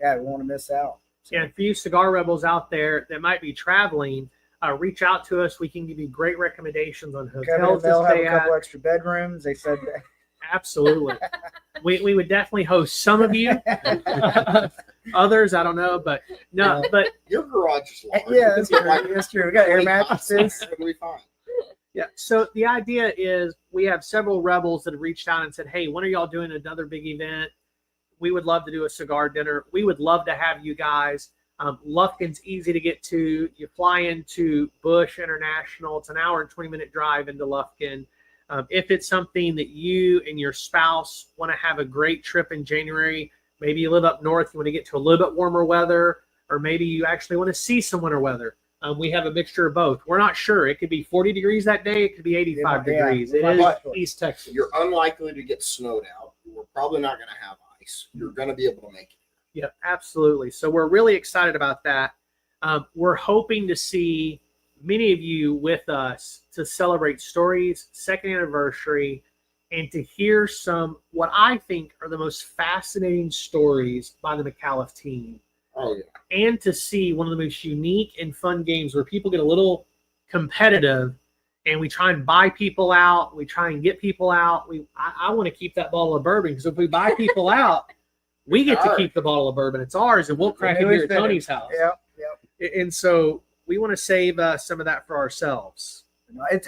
we want to miss out. So. Yeah, and for you Cigar Rebels out there that might be traveling, reach out to us. We can give you great recommendations on hotels to stay at. Have a couple extra bedrooms. They said that. Absolutely. we would definitely host some of you. Others, I don't know, but no, but your garage is large. Yeah, that's true. That's true. We got air mattresses. It'll be fine. Yeah. So the idea is we have several Rebels that have reached out and said, "Hey, when are y'all doing another big event? We would love to do a cigar dinner. We would love to have you guys. Lufkin's easy to get to. You fly into Bush International. It's an hour and 20-minute drive into Lufkin. If it's something that you and your spouse want to have a great trip in January, maybe you live up north, you want to get to a little bit warmer weather, or maybe you actually want to see some winter weather. We have a mixture of both. We're not sure. It could be 40 degrees that day. It could be 85 degrees. It is East Texas. You're unlikely to get snowed out. We're probably not going to have ice. You're going to be able to make it. Yeah, absolutely. So we're really excited about that. We're hoping to see many of you with us to celebrate Stories' 2nd anniversary and to hear some what I think are the most fascinating stories by the McAuliffe team. Oh, yeah. And to see one of the most unique and fun games where people get a little competitive and we try and buy people out. We try and get people out. I want to keep that bottle of bourbon because if we buy people out, we get to keep the bottle of bourbon. It's ours, and we'll crack it here at Tony's house. Yep. And so we want to save some of that for ourselves.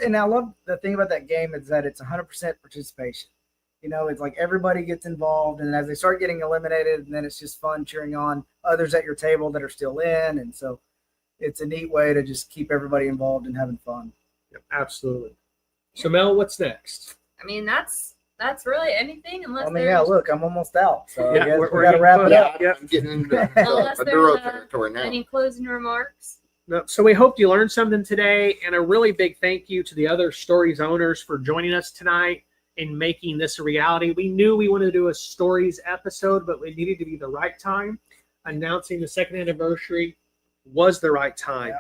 And I love the thing about that game is that it's 100% participation. You know, it's like everybody gets involved, and as they start getting eliminated, and then it's just fun cheering on others at your table that are still in. And so it's a neat way to just keep everybody involved and having fun. Yep, absolutely. So Mel, what's next? I mean, that's really anything unless look, I'm almost out. So yeah, I guess we're got to wrap it up. Yep. I'm getting into unless Maduro there's territory now. any closing remarks. No, so we hope you learned something today, and a really big thank you to the other Stories owners for joining us tonight in making this a reality. We knew we wanted to do a Stories episode, but we needed to be the right time. Announcing the 2nd anniversary was the right time. Yeah.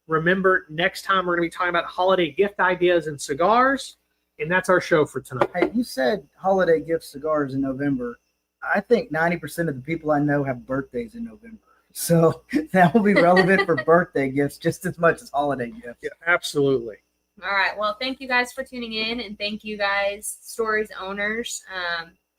Remember, next time we're going to be talking about holiday gift ideas and cigars, and that's our show for tonight. Hey, you said holiday gift cigars in November. I think 90% of the people I know have birthdays in November. So that will be relevant for birthday gifts just as much as holiday gifts. Yeah, absolutely. All right. Well, thank you guys for tuning in, and thank you guys, Stories owners.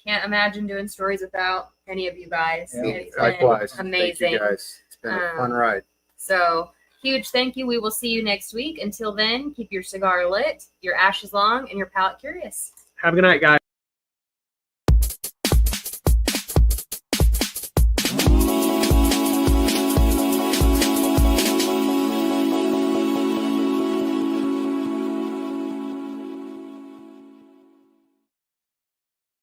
Can't imagine doing Stories without any of you guys. Yeah. It's been Likewise. amazing. Thank you guys. It's been a fun ride. So huge thank you. We will see you next week. Until then, keep your cigar lit, your ashes long, and your palate curious. Have a good night, guys.